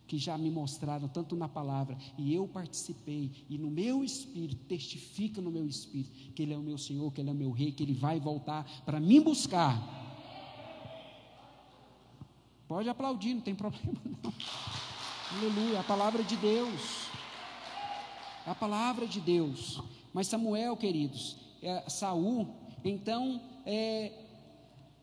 que já me mostraram tanto na palavra, e eu participei, e no meu espírito, testifica no meu espírito, que Ele é o meu Senhor, que Ele é o meu Rei, que Ele vai voltar para me buscar. Pode aplaudir, não tem problema não. Aleluia, a palavra de Deus, a palavra de Deus. Mas Samuel, queridos, Saul, então,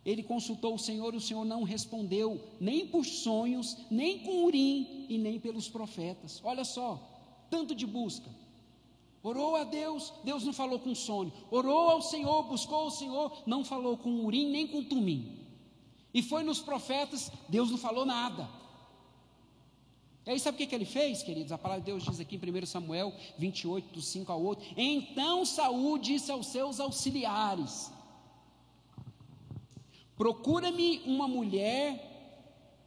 ele consultou o Senhor não respondeu, nem por sonhos, nem com Urim, e nem pelos profetas. Olha só, tanto de busca. Orou a Deus, Deus não falou com sonho. Orou ao Senhor, buscou o Senhor, não falou com Urim, nem com Tumim. E foi nos profetas, Deus não falou nada. E aí sabe o que ele fez, queridos? A palavra de Deus diz aqui em 1 Samuel 28, do 5 ao 8. Então Saul disse aos seus auxiliares: procura-me uma mulher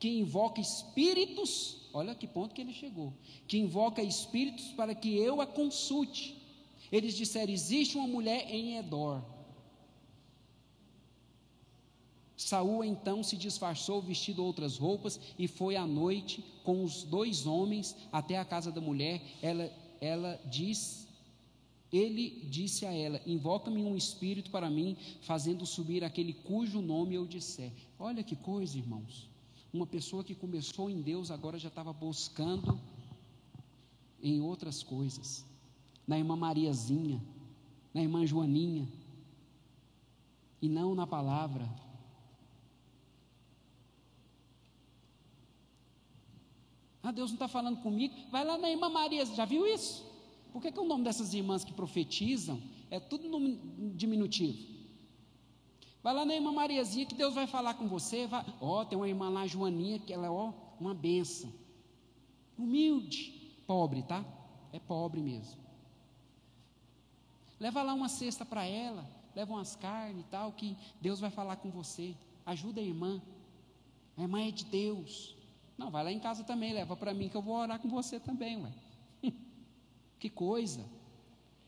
que invoca espíritos, olha que ponto que ele chegou, que invoca espíritos para que eu a consulte. Eles disseram, existe uma mulher em Endor. Saul então se disfarçou, vestido outras roupas, e foi à noite com os 2 homens até a casa da mulher. Ele disse a ela, invoca-me um espírito para mim, fazendo subir aquele cujo nome eu disser. Olha que coisa, irmãos, uma pessoa que começou em Deus, agora já estava buscando em outras coisas, na irmã Mariazinha, na irmã Joaninha, e não na palavra. Deus não está falando comigo, vai lá na irmã Maria, já viu isso? Por que o nome dessas irmãs que profetizam é tudo nome diminutivo? Vai lá na irmã Mariazinha que Deus vai falar com você. Tem uma irmã lá, Joaninha, que ela é uma bênção. Humilde, pobre, tá? É pobre mesmo. Leva lá uma cesta para ela, leva umas carnes e tal, que Deus vai falar com você. Ajuda a irmã é de Deus. Não, vai lá em casa também, leva para mim que eu vou orar com você também, ué. Que coisa.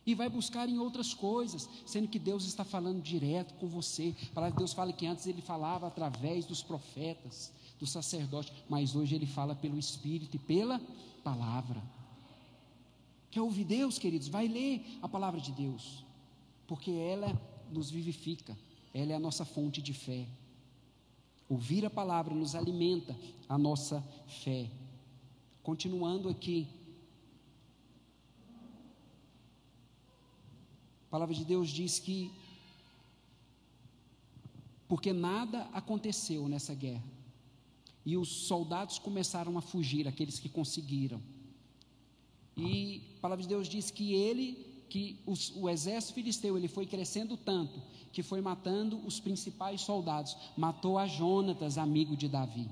E vai buscar em outras coisas, sendo que Deus está falando direto com você. A palavra de Deus fala que antes Ele falava através dos profetas, dos sacerdotes, mas hoje Ele fala pelo Espírito e pela palavra. Quer ouvir Deus, queridos? Vai ler a palavra de Deus, porque ela nos vivifica, ela é a nossa fonte de fé. Ouvir a palavra nos alimenta a nossa fé. Continuando aqui, a palavra de Deus diz que, porque nada aconteceu nessa guerra, e os soldados começaram a fugir, aqueles que conseguiram, e a palavra de Deus diz que o exército filisteu, ele foi crescendo tanto, que foi matando os principais soldados, matou a Jonatas, amigo de Davi,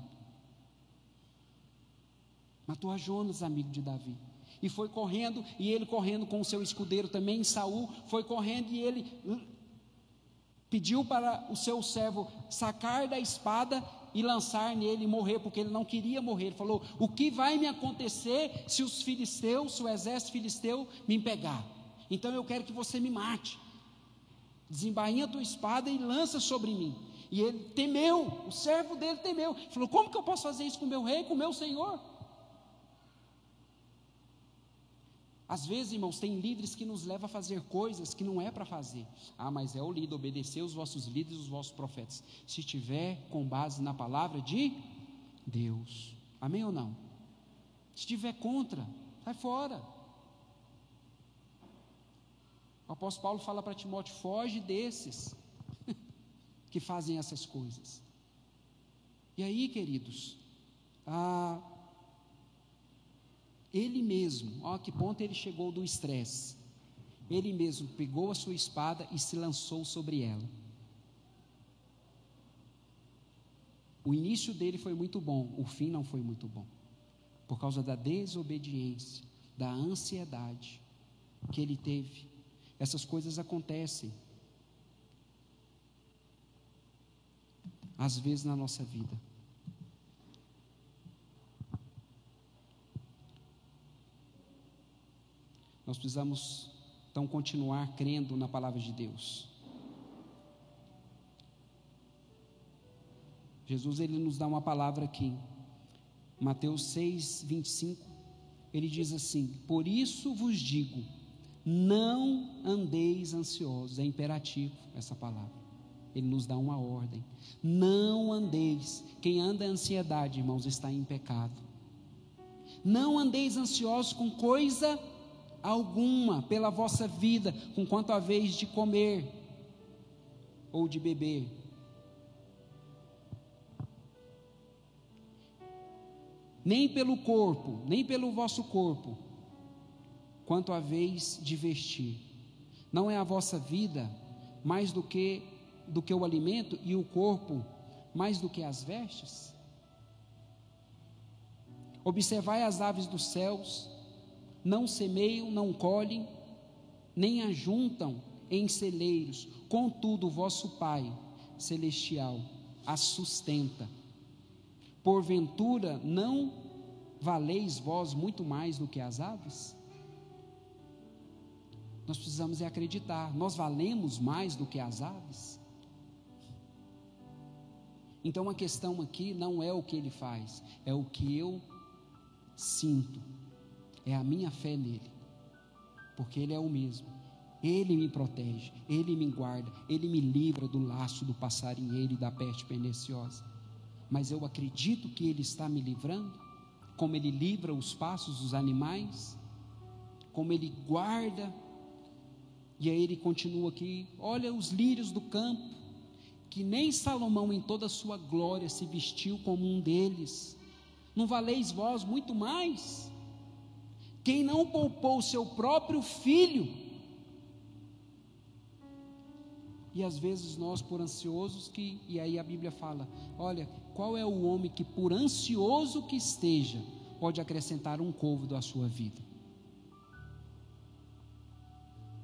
e foi correndo, e ele correndo com o seu escudeiro também, Saul, foi correndo, e ele pediu para o seu servo sacar da espada e lançar nele e morrer, porque ele não queria morrer. Ele falou: o que vai me acontecer se os filisteus, se o exército filisteu me pegar? Então eu quero que você me mate, desembainha a tua espada e lança sobre mim. E ele temeu, o servo dele temeu, falou: como que eu posso fazer isso com o meu rei, com o meu senhor? Às vezes, irmãos, tem líderes que nos levam a fazer coisas que não é para fazer. Mas é o líder, obedecer os vossos líderes, os vossos profetas, se estiver com base na palavra de Deus. Amém ou não? Se estiver contra, sai fora. O apóstolo Paulo fala para Timóteo: foge desses que fazem essas coisas. E aí, queridos, ele mesmo, a que ponto ele chegou do estresse, ele mesmo pegou a sua espada e se lançou sobre ela. O início dele foi muito bom, o fim não foi muito bom, por causa da desobediência, da ansiedade que ele teve. Essas coisas acontecem às vezes na nossa vida. Nós precisamos então continuar crendo na palavra de Deus. Jesus, ele nos dá uma palavra aqui, Mateus 6, 25, ele diz assim: por isso vos digo, não andeis ansiosos. É imperativo essa palavra, ele nos dá uma ordem, não andeis. Quem anda em ansiedade, irmãos, está em pecado. Não andeis ansiosos com coisa alguma pela vossa vida, com quanto haveis de comer ou de beber. Nem pelo corpo, nem pelo vosso corpo, quanto haveis de vestir. Não é a vossa vida mais do que o alimento, e o corpo mais do que as vestes? Observai as aves dos céus, não semeiam, não colhem, nem ajuntam em celeiros, contudo o vosso Pai celestial as sustenta. Porventura não valeis vós muito mais do que as aves? Nós precisamos acreditar, nós valemos mais do que as aves? Então a questão aqui não é o que ele faz, é o que eu sinto, é a minha fé nele, porque ele é o mesmo, ele me protege, ele me guarda, ele me livra do laço do passarinheiro e da peste perniciosa. Mas eu acredito que ele está me livrando, como ele livra os passos dos animais, como ele guarda. E aí ele continua aqui: olha os lírios do campo, que nem Salomão em toda a sua glória se vestiu como um deles. Não valeis vós muito mais? Quem não poupou o seu próprio filho? E às vezes nós, por ansiosos e aí a Bíblia fala: olha, qual é o homem que por ansioso que esteja, pode acrescentar um côvado à sua vida?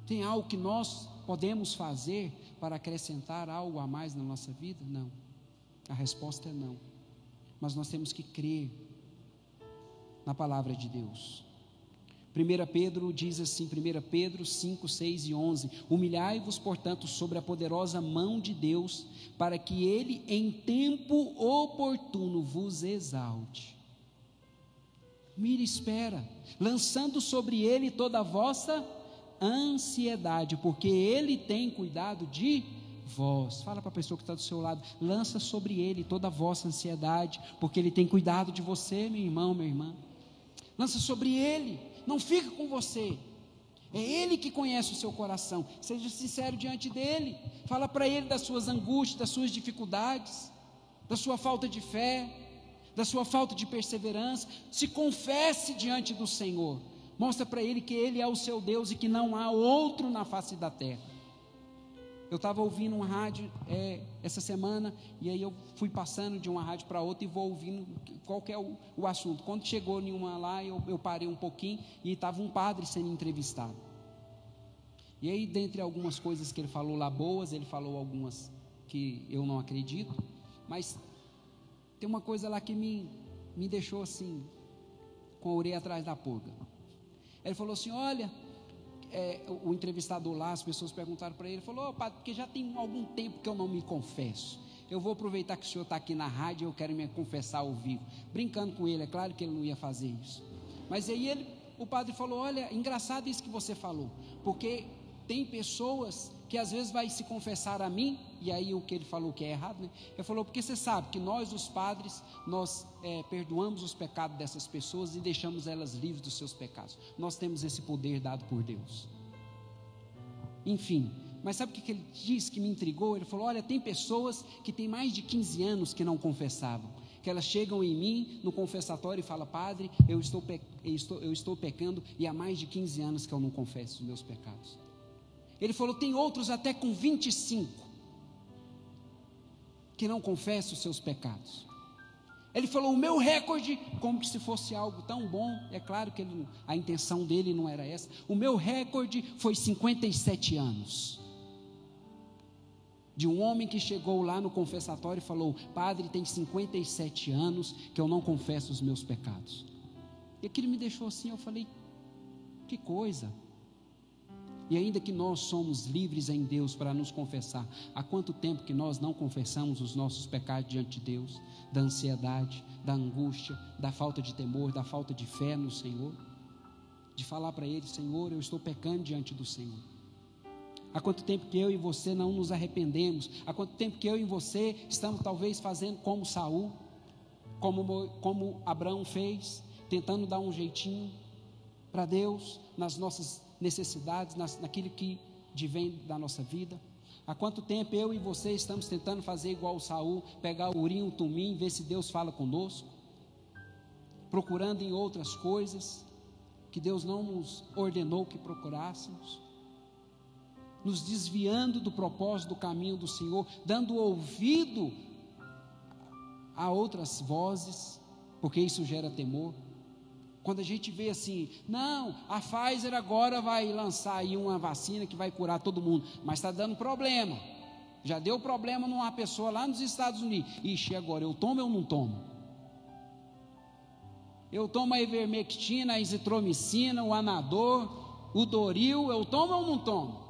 Tem algo que nós podemos fazer para acrescentar algo a mais na nossa vida? Não, a resposta é não, mas nós temos que crer na palavra de Deus. 1 Pedro diz assim, 1 Pedro 5, 6 e 11: humilhai-vos, portanto, sobre a poderosa mão de Deus, para que Ele em tempo oportuno vos exalte, Mira e espera, lançando sobre Ele toda a vossa ansiedade, porque Ele tem cuidado de vós. Fala para a pessoa que está do seu lado, lança sobre Ele toda a vossa ansiedade, porque Ele tem cuidado de você, meu irmão, minha irmã. Lança sobre Ele, não fica com você. É Ele que conhece o seu coração. Seja sincero diante dEle. Fala para Ele das suas angústias, das suas dificuldades, da sua falta de fé, da sua falta de perseverança. Se confesse diante do Senhor. Mostra para Ele que Ele é o seu Deus e que não há outro na face da terra. Eu estava ouvindo uma rádio essa semana, e aí eu fui passando de uma rádio para outra e vou ouvindo qual que é o assunto. Quando chegou em uma lá, eu parei um pouquinho e estava um padre sendo entrevistado. E aí, dentre algumas coisas que ele falou lá boas, ele falou algumas que eu não acredito, mas tem uma coisa lá que me deixou assim, com a orelha atrás da pulga. Ele falou assim: olha, o entrevistador lá, as pessoas perguntaram para ele, falou: padre, porque já tem algum tempo que eu não me confesso, eu vou aproveitar que o senhor está aqui na rádio, eu quero me confessar ao vivo, brincando com ele, é claro que ele não ia fazer isso, mas aí o padre falou: olha, engraçado isso que você falou, porque tem pessoas que às vezes vai se confessar a mim, e aí o que ele falou que é errado, né? Ele falou: porque você sabe que nós, os padres, nós perdoamos os pecados dessas pessoas e deixamos elas livres dos seus pecados. Nós temos esse poder dado por Deus. Enfim, mas sabe o que ele disse que me intrigou? Ele falou: olha, tem pessoas que têm mais de 15 anos que não confessavam, que elas chegam em mim no confessatório e falam: padre, eu estou pecando e há mais de 15 anos que eu não confesso os meus pecados. Ele falou: tem outros até com 25 que não confessam os seus pecados. Ele falou: o meu recorde, como se fosse algo tão bom, é claro que a intenção dele não era essa, o meu recorde foi 57 anos, de um homem que chegou lá no confessatório e falou: padre, tem 57 anos que eu não confesso os meus pecados. E aquilo me deixou assim, eu falei: que coisa. E ainda que nós somos livres em Deus para nos confessar, há quanto tempo que nós não confessamos os nossos pecados diante de Deus, da ansiedade, da angústia, da falta de temor, da falta de fé no Senhor, de falar para Ele: Senhor, eu estou pecando diante do Senhor. Há quanto tempo que eu e você não nos arrependemos? Há quanto tempo que eu e você estamos talvez fazendo como Saul, como Abraão fez, tentando dar um jeitinho para Deus nas nossas necessidades, naquilo que vem da nossa vida? Há quanto tempo eu e você estamos tentando fazer igual o Saul, pegar o urim, o tumim, ver se Deus fala conosco, procurando em outras coisas que Deus não nos ordenou que procurássemos, nos desviando do propósito, do caminho do Senhor, dando ouvido a outras vozes, porque isso gera temor. Quando a gente vê assim: não, a Pfizer agora vai lançar aí uma vacina que vai curar todo mundo, mas está dando problema, já deu problema numa pessoa lá nos Estados Unidos, ixi, agora eu tomo ou não tomo? Eu tomo a ivermectina, a azitromicina, o Anador, o Doril, eu tomo ou não tomo?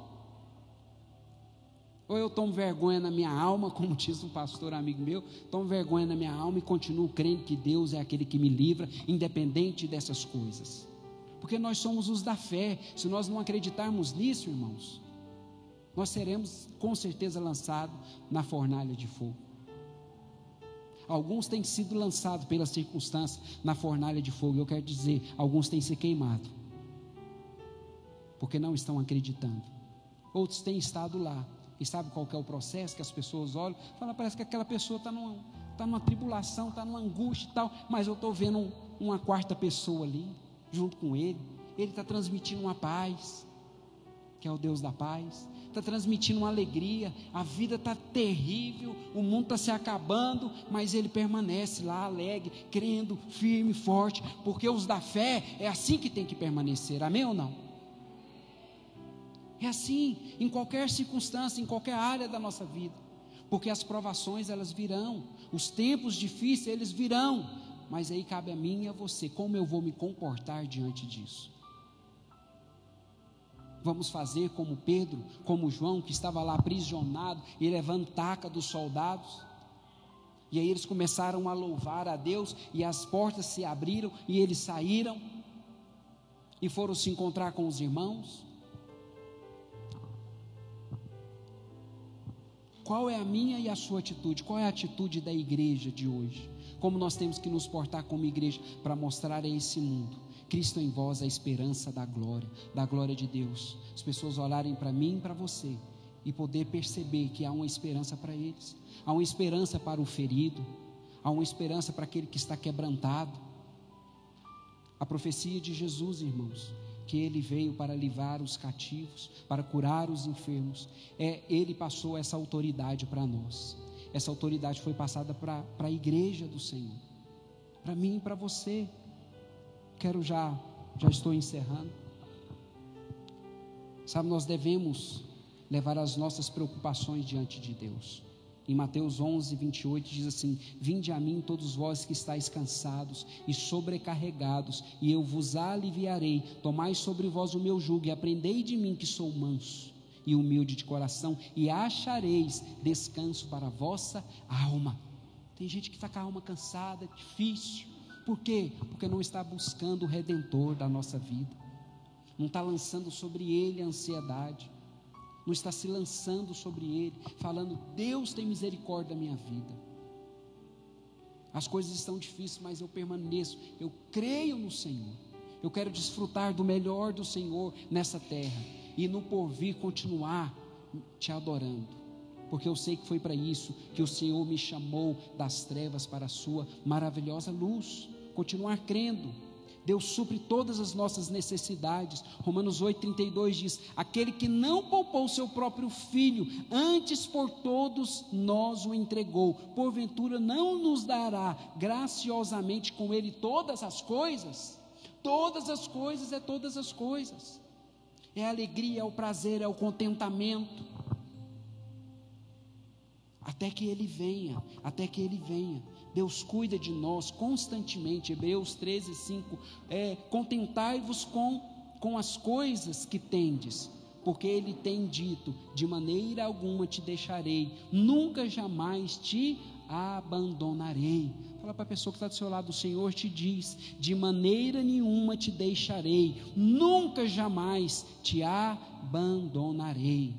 Ou eu tomo vergonha na minha alma, como diz um pastor amigo meu, tomo vergonha na minha alma e continuo crendo que Deus é aquele que me livra, independente dessas coisas, porque nós somos os da fé. Se nós não acreditarmos nisso, irmãos, nós seremos com certeza lançados na fornalha de fogo. Alguns têm sido lançados pelas circunstâncias na fornalha de fogo, eu quero dizer, alguns têm se queimado, porque não estão acreditando. Outros têm estado lá. E sabe qual que é o processo? Que as pessoas olham e falam: parece que aquela pessoa está numa tribulação, está numa angústia e tal, mas eu estou vendo uma quarta pessoa ali, junto com ele está transmitindo uma paz, que é o Deus da paz, está transmitindo uma alegria, a vida está terrível, o mundo está se acabando, mas ele permanece lá alegre, crendo, firme, forte, porque os da fé é assim que tem que permanecer, amém ou não? É assim, em qualquer circunstância, em qualquer área da nossa vida, porque as provações elas virão, os tempos difíceis eles virão, mas aí cabe a mim e a você, como eu vou me comportar diante disso? Vamos fazer como Pedro, como João, que estava lá aprisionado e levando taca dos soldados? E aí eles começaram a louvar a Deus, e as portas se abriram, e eles saíram, e foram se encontrar com os irmãos. Qual é a minha e a sua atitude? Qual é a atitude da igreja de hoje? Como nós temos que nos portar como igreja para mostrar a esse mundo: Cristo em vós, a esperança da glória de Deus. As pessoas olharem para mim e para você e poder perceber que há uma esperança para eles, há uma esperança para o ferido, há uma esperança para aquele que está quebrantado. A profecia de Jesus, irmãos, que ele veio para livrar os cativos, para curar os enfermos, ele passou essa autoridade para nós. Essa autoridade foi passada para a igreja do Senhor, para mim e para você. Já estou encerrando. Sabe, nós devemos levar as nossas preocupações diante de Deus. Em Mateus 11, 28 diz assim: vinde a mim todos vós que estáis cansados e sobrecarregados, e eu vos aliviarei. Tomai sobre vós o meu jugo e aprendei de mim, que sou manso e humilde de coração, e achareis descanso para a vossa alma. Tem gente que está com a alma cansada, difícil. Por quê? Porque não está buscando o Redentor da nossa vida, não está lançando sobre ele a ansiedade, não está se lançando sobre ele, falando: Deus tem misericórdia da minha vida. As coisas estão difíceis, mas eu permaneço, eu creio no Senhor, eu quero desfrutar do melhor do Senhor nessa terra, e no porvir continuar te adorando, porque eu sei que foi para isso que o Senhor me chamou das trevas para a sua maravilhosa luz. Continuar crendo. Deus supre todas as nossas necessidades. Romanos 8,32 diz: aquele que não poupou seu próprio filho, antes por todos nós o entregou, porventura não nos dará graciosamente com ele todas as coisas? Todas as coisas é todas as coisas, é a alegria, é o prazer, é o contentamento, até que ele venha, Deus cuida de nós constantemente. Hebreus 13:5, contentai-vos com as coisas que tendes, porque ele tem dito: de maneira alguma te deixarei, nunca jamais te abandonarei. Fala para a pessoa que está do seu lado: o Senhor te diz: de maneira nenhuma te deixarei, nunca jamais te abandonarei.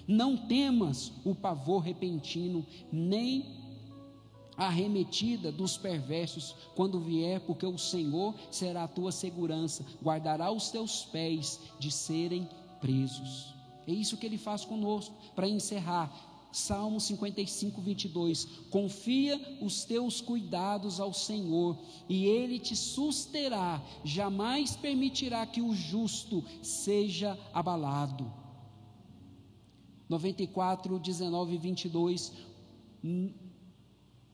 Não temas o pavor repentino, nem a arremetida dos perversos quando vier, porque o Senhor será a tua segurança, guardará os teus pés de serem presos. É isso que ele faz conosco. Para encerrar, Salmo 55:22, confia os teus cuidados ao Senhor, e ele te susterá, jamais permitirá que o justo seja abalado. 94:19-22,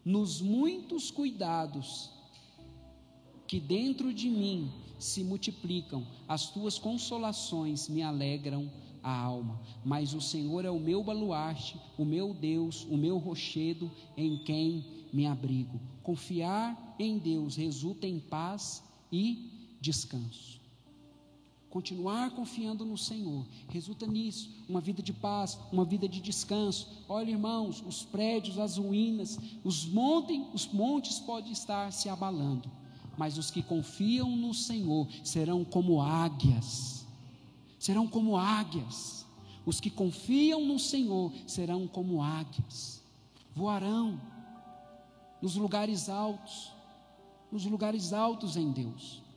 nos muitos cuidados que dentro de mim se multiplicam, as tuas consolações me alegram a alma. Mas o Senhor é o meu baluarte, o meu Deus, o meu rochedo, em quem me abrigo. Confiar em Deus resulta em paz e descanso. Continuar confiando no Senhor resulta nisso, uma vida de paz, uma vida de descanso. Olha, irmãos, os prédios, as ruínas, os montes podem estar se abalando, mas os que confiam no Senhor serão como águias. Serão como águias. Os que confiam no Senhor serão como águias. Voarão nos lugares altos em Deus.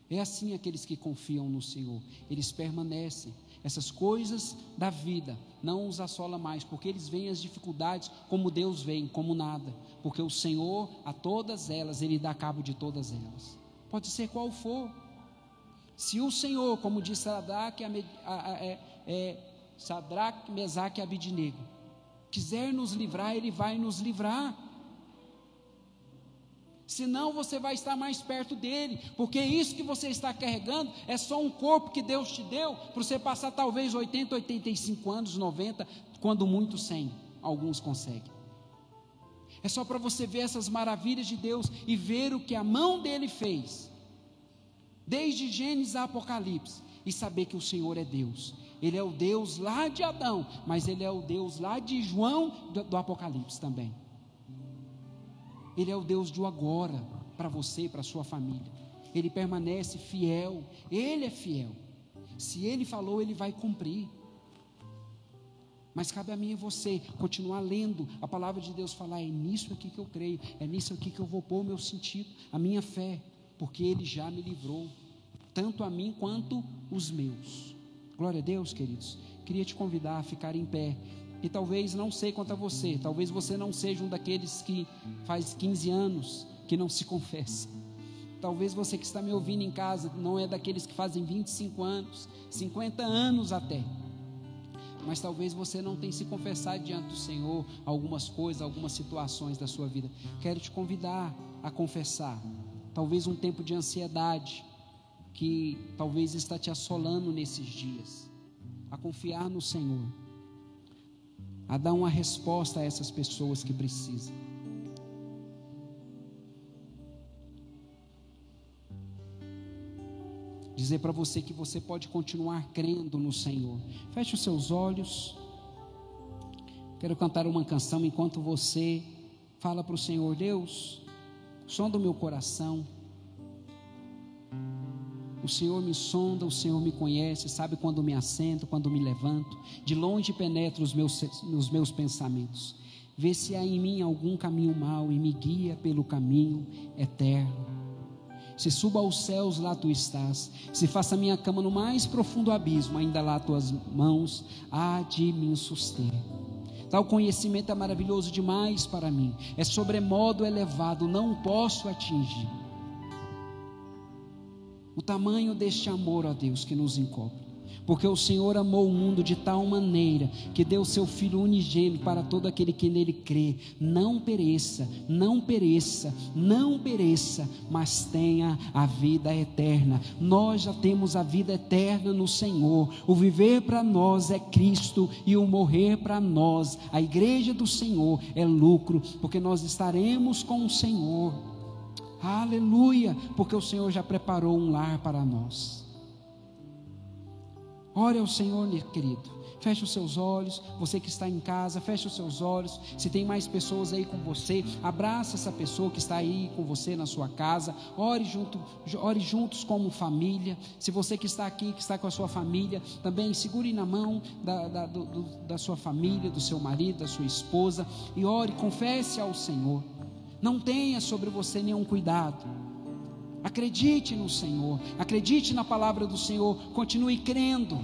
É assim aqueles que confiam no Senhor, eles permanecem. Essas coisas da vida não os assola mais, porque eles veem as dificuldades como Deus vê, como nada, porque o Senhor, a todas elas, Ele dá cabo de todas elas, pode ser qual for. Se o Senhor, como diz Sadraque, Mesaque e Abidnego, quiser nos livrar, Ele vai nos livrar. Senão você vai estar mais perto dele, porque isso que você está carregando é só um corpo que Deus te deu, para você passar talvez 80, 85 anos, 90, quando muito 100, alguns conseguem. É só para você ver essas maravilhas de Deus e ver o que a mão dele fez, desde Gênesis a Apocalipse, e saber que o Senhor é Deus. Ele é o Deus lá de Adão, mas Ele é o Deus lá de João do Apocalipse também. Ele é o Deus do agora, para você e para a sua família. Ele permanece fiel, Ele é fiel. Se Ele falou, Ele vai cumprir. Mas cabe a mim e você continuar lendo a palavra de Deus, falar: é nisso aqui que eu creio, é nisso aqui que eu vou pôr o meu sentido, a minha fé, porque Ele já me livrou, tanto a mim quanto os meus. Glória a Deus, queridos. Queria te convidar a ficar em pé. E talvez, não sei quanto a você, talvez você não seja um daqueles que faz 15 anos que não se confessa. Talvez você que está me ouvindo em casa não é daqueles que fazem 25 anos, 50 anos até. Mas talvez você não tenha se confessado diante do Senhor algumas coisas, algumas situações da sua vida. Quero te convidar a confessar. Talvez um tempo de ansiedade que talvez está te assolando nesses dias. A confiar no Senhor. A dar uma resposta a essas pessoas que precisam. Dizer para você que você pode continuar crendo no Senhor. Feche os seus olhos. Quero cantar uma canção enquanto você fala para o Senhor: Deus, sonda o meu coração. O Senhor me sonda, o Senhor me conhece, sabe quando me assento, quando me levanto. De longe penetra os meus pensamentos. Vê se há em mim algum caminho mau e me guia pelo caminho eterno. Se suba aos céus, lá tu estás. Se faça minha cama no mais profundo abismo, ainda lá tuas mãos há de me suster. Tal conhecimento é maravilhoso demais para mim, é sobremodo elevado, não o posso atingir. O tamanho deste amor, ó Deus, que nos encobre. Porque o Senhor amou o mundo de tal maneira que deu o seu Filho unigênito para todo aquele que nele crê, não pereça, não pereça, não pereça, mas tenha a vida eterna. Nós já temos a vida eterna no Senhor. O viver para nós é Cristo e o morrer para nós, a igreja do Senhor, é lucro, porque nós estaremos com o Senhor. Aleluia, porque o Senhor já preparou um lar para nós. Ore ao Senhor, querido. Feche os seus olhos. Você que está em casa, feche os seus olhos. Se tem mais pessoas aí com você, abraça essa pessoa que está aí com você na sua casa. Ore juntos como família. Se você que está aqui, que está com a sua família, também segure na mão da sua família, do seu marido, da sua esposa, e ore, confesse ao Senhor. Não tenha sobre você nenhum cuidado. Acredite no Senhor, acredite na palavra do Senhor, continue crendo,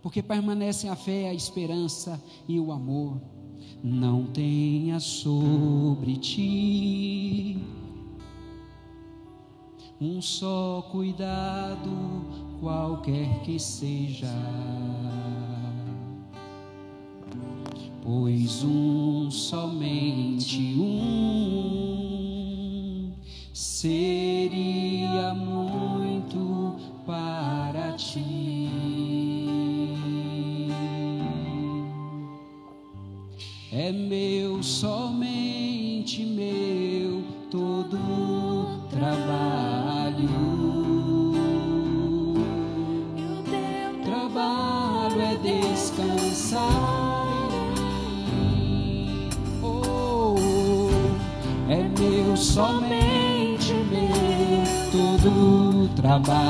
porque permanecem a fé, a esperança e o amor. Não tenha sobre ti um só cuidado, qualquer que seja, pois somente um seria muito para ti. É meu, somente meu, todo trabalho. E o teu trabalho é descansar em mim. É meu, somente meu, todo trabalho.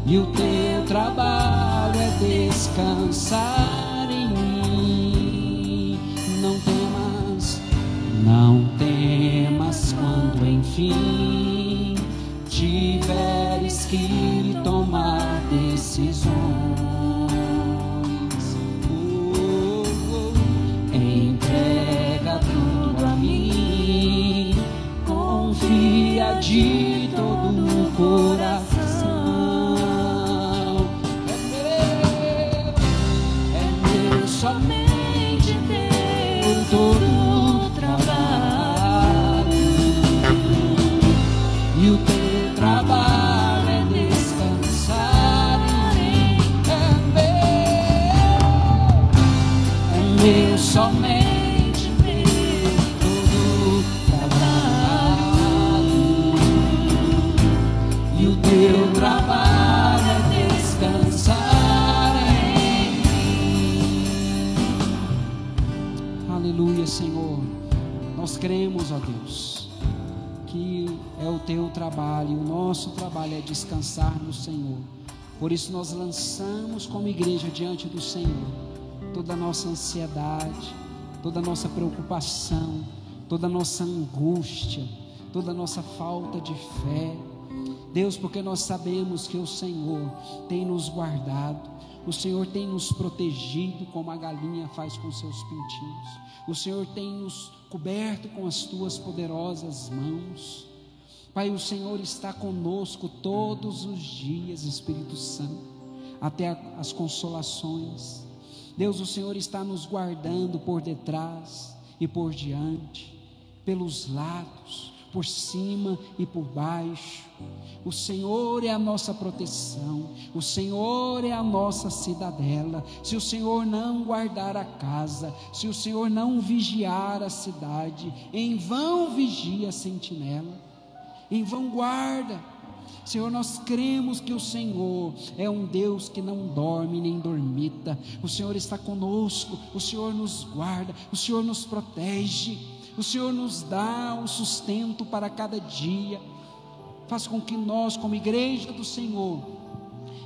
E o teu trabalho é descansar em mim. Não temas quando enfim tiveres que tomar decisões. Entrega tudo a mim, confia de todo o coração. Somente teu todo trabalho, e o teu trabalho é descansar em mim. É meu, somente meu, todo trabalho, e o teu trabalho é descansar. que é o teu trabalho, o nosso trabalho é descansar no Senhor. Por isso nós lançamos como igreja diante do Senhor toda a nossa ansiedade, toda a nossa preocupação, toda a nossa angústia, toda a nossa falta de fé. Deus, porque nós sabemos que o Senhor tem nos guardado, o Senhor tem nos protegido como a galinha faz com seus pintinhos, o Senhor tem nos coberto com as tuas poderosas mãos. Pai, o Senhor está conosco todos os dias, Espírito Santo, até as consolações. Deus, o Senhor está nos guardando por detrás e por diante, pelos lados, por cima e por baixo. O Senhor é a nossa proteção, o Senhor é a nossa cidadela. Se o Senhor não guardar a casa, se o Senhor não vigiar a cidade, em vão vigia a sentinela, em vão guarda. Senhor, nós cremos que o Senhor é um Deus que não dorme nem dormita. O Senhor está conosco, o Senhor nos guarda, o Senhor nos protege, o Senhor nos dá o sustento para cada dia. Faz com que nós, como igreja do Senhor,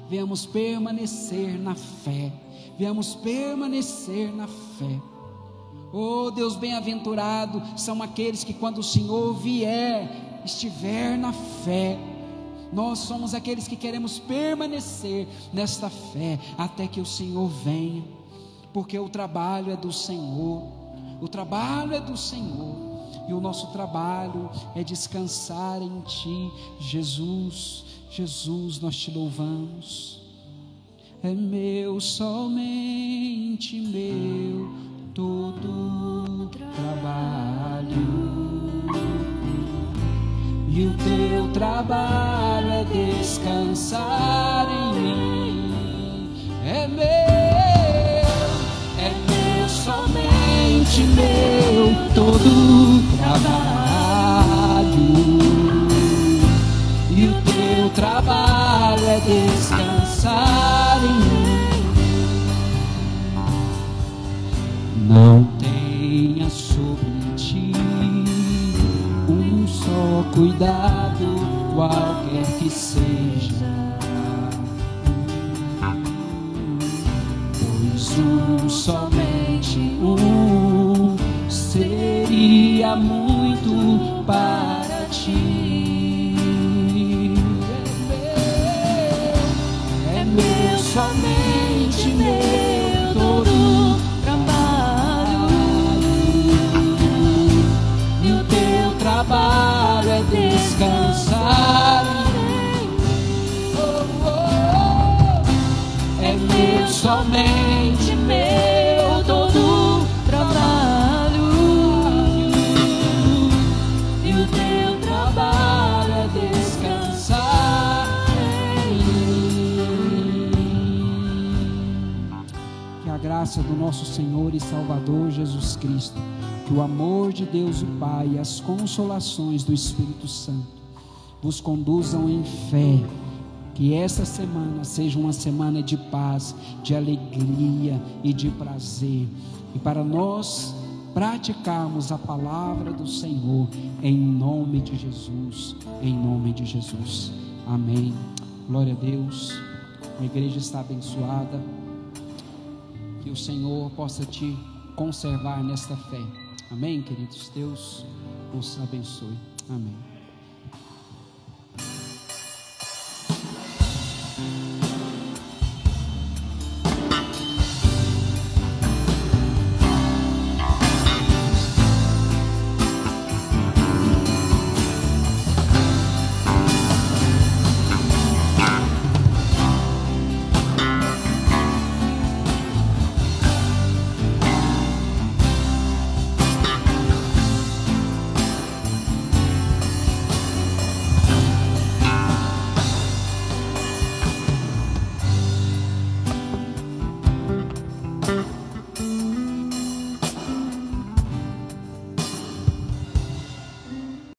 venhamos permanecer na fé, venhamos permanecer na fé. Oh Deus, bem-aventurado são aqueles que quando o Senhor vier, estiver na fé. Nós somos aqueles que queremos permanecer nesta fé até que o Senhor venha, porque o trabalho é do Senhor, o trabalho é do Senhor, e o nosso trabalho é descansar em Ti, Jesus. Jesus, nós Te louvamos. É meu, somente meu, todo trabalho, e o Teu trabalho é descansar em mim. É meu, somente meu, todo trabalho, e o Teu trabalho é descansar em mim. Não tenha sobre Ti um só cuidado, qualquer que seja, pois somente um seria muito para Ti. É meu, somente meu, todo trabalho, e o Teu trabalho é descansar em mim. É meu, somente meu, todo trabalho, e o Teu trabalho é descansar em mim. Que a graça do nosso Senhor e Salvador Jesus Cristo, que o amor de Deus o Pai e as consolações do Espírito Santo vos conduzam em fé. Que essa semana seja uma semana de paz, de alegria e de prazer, e para nós praticarmos a palavra do Senhor, em nome de Jesus, em nome de Jesus. Amém. Glória a Deus. A igreja está abençoada. Que o Senhor possa te conservar nesta fé. Amém, queridos? Deus os abençoe. Amém.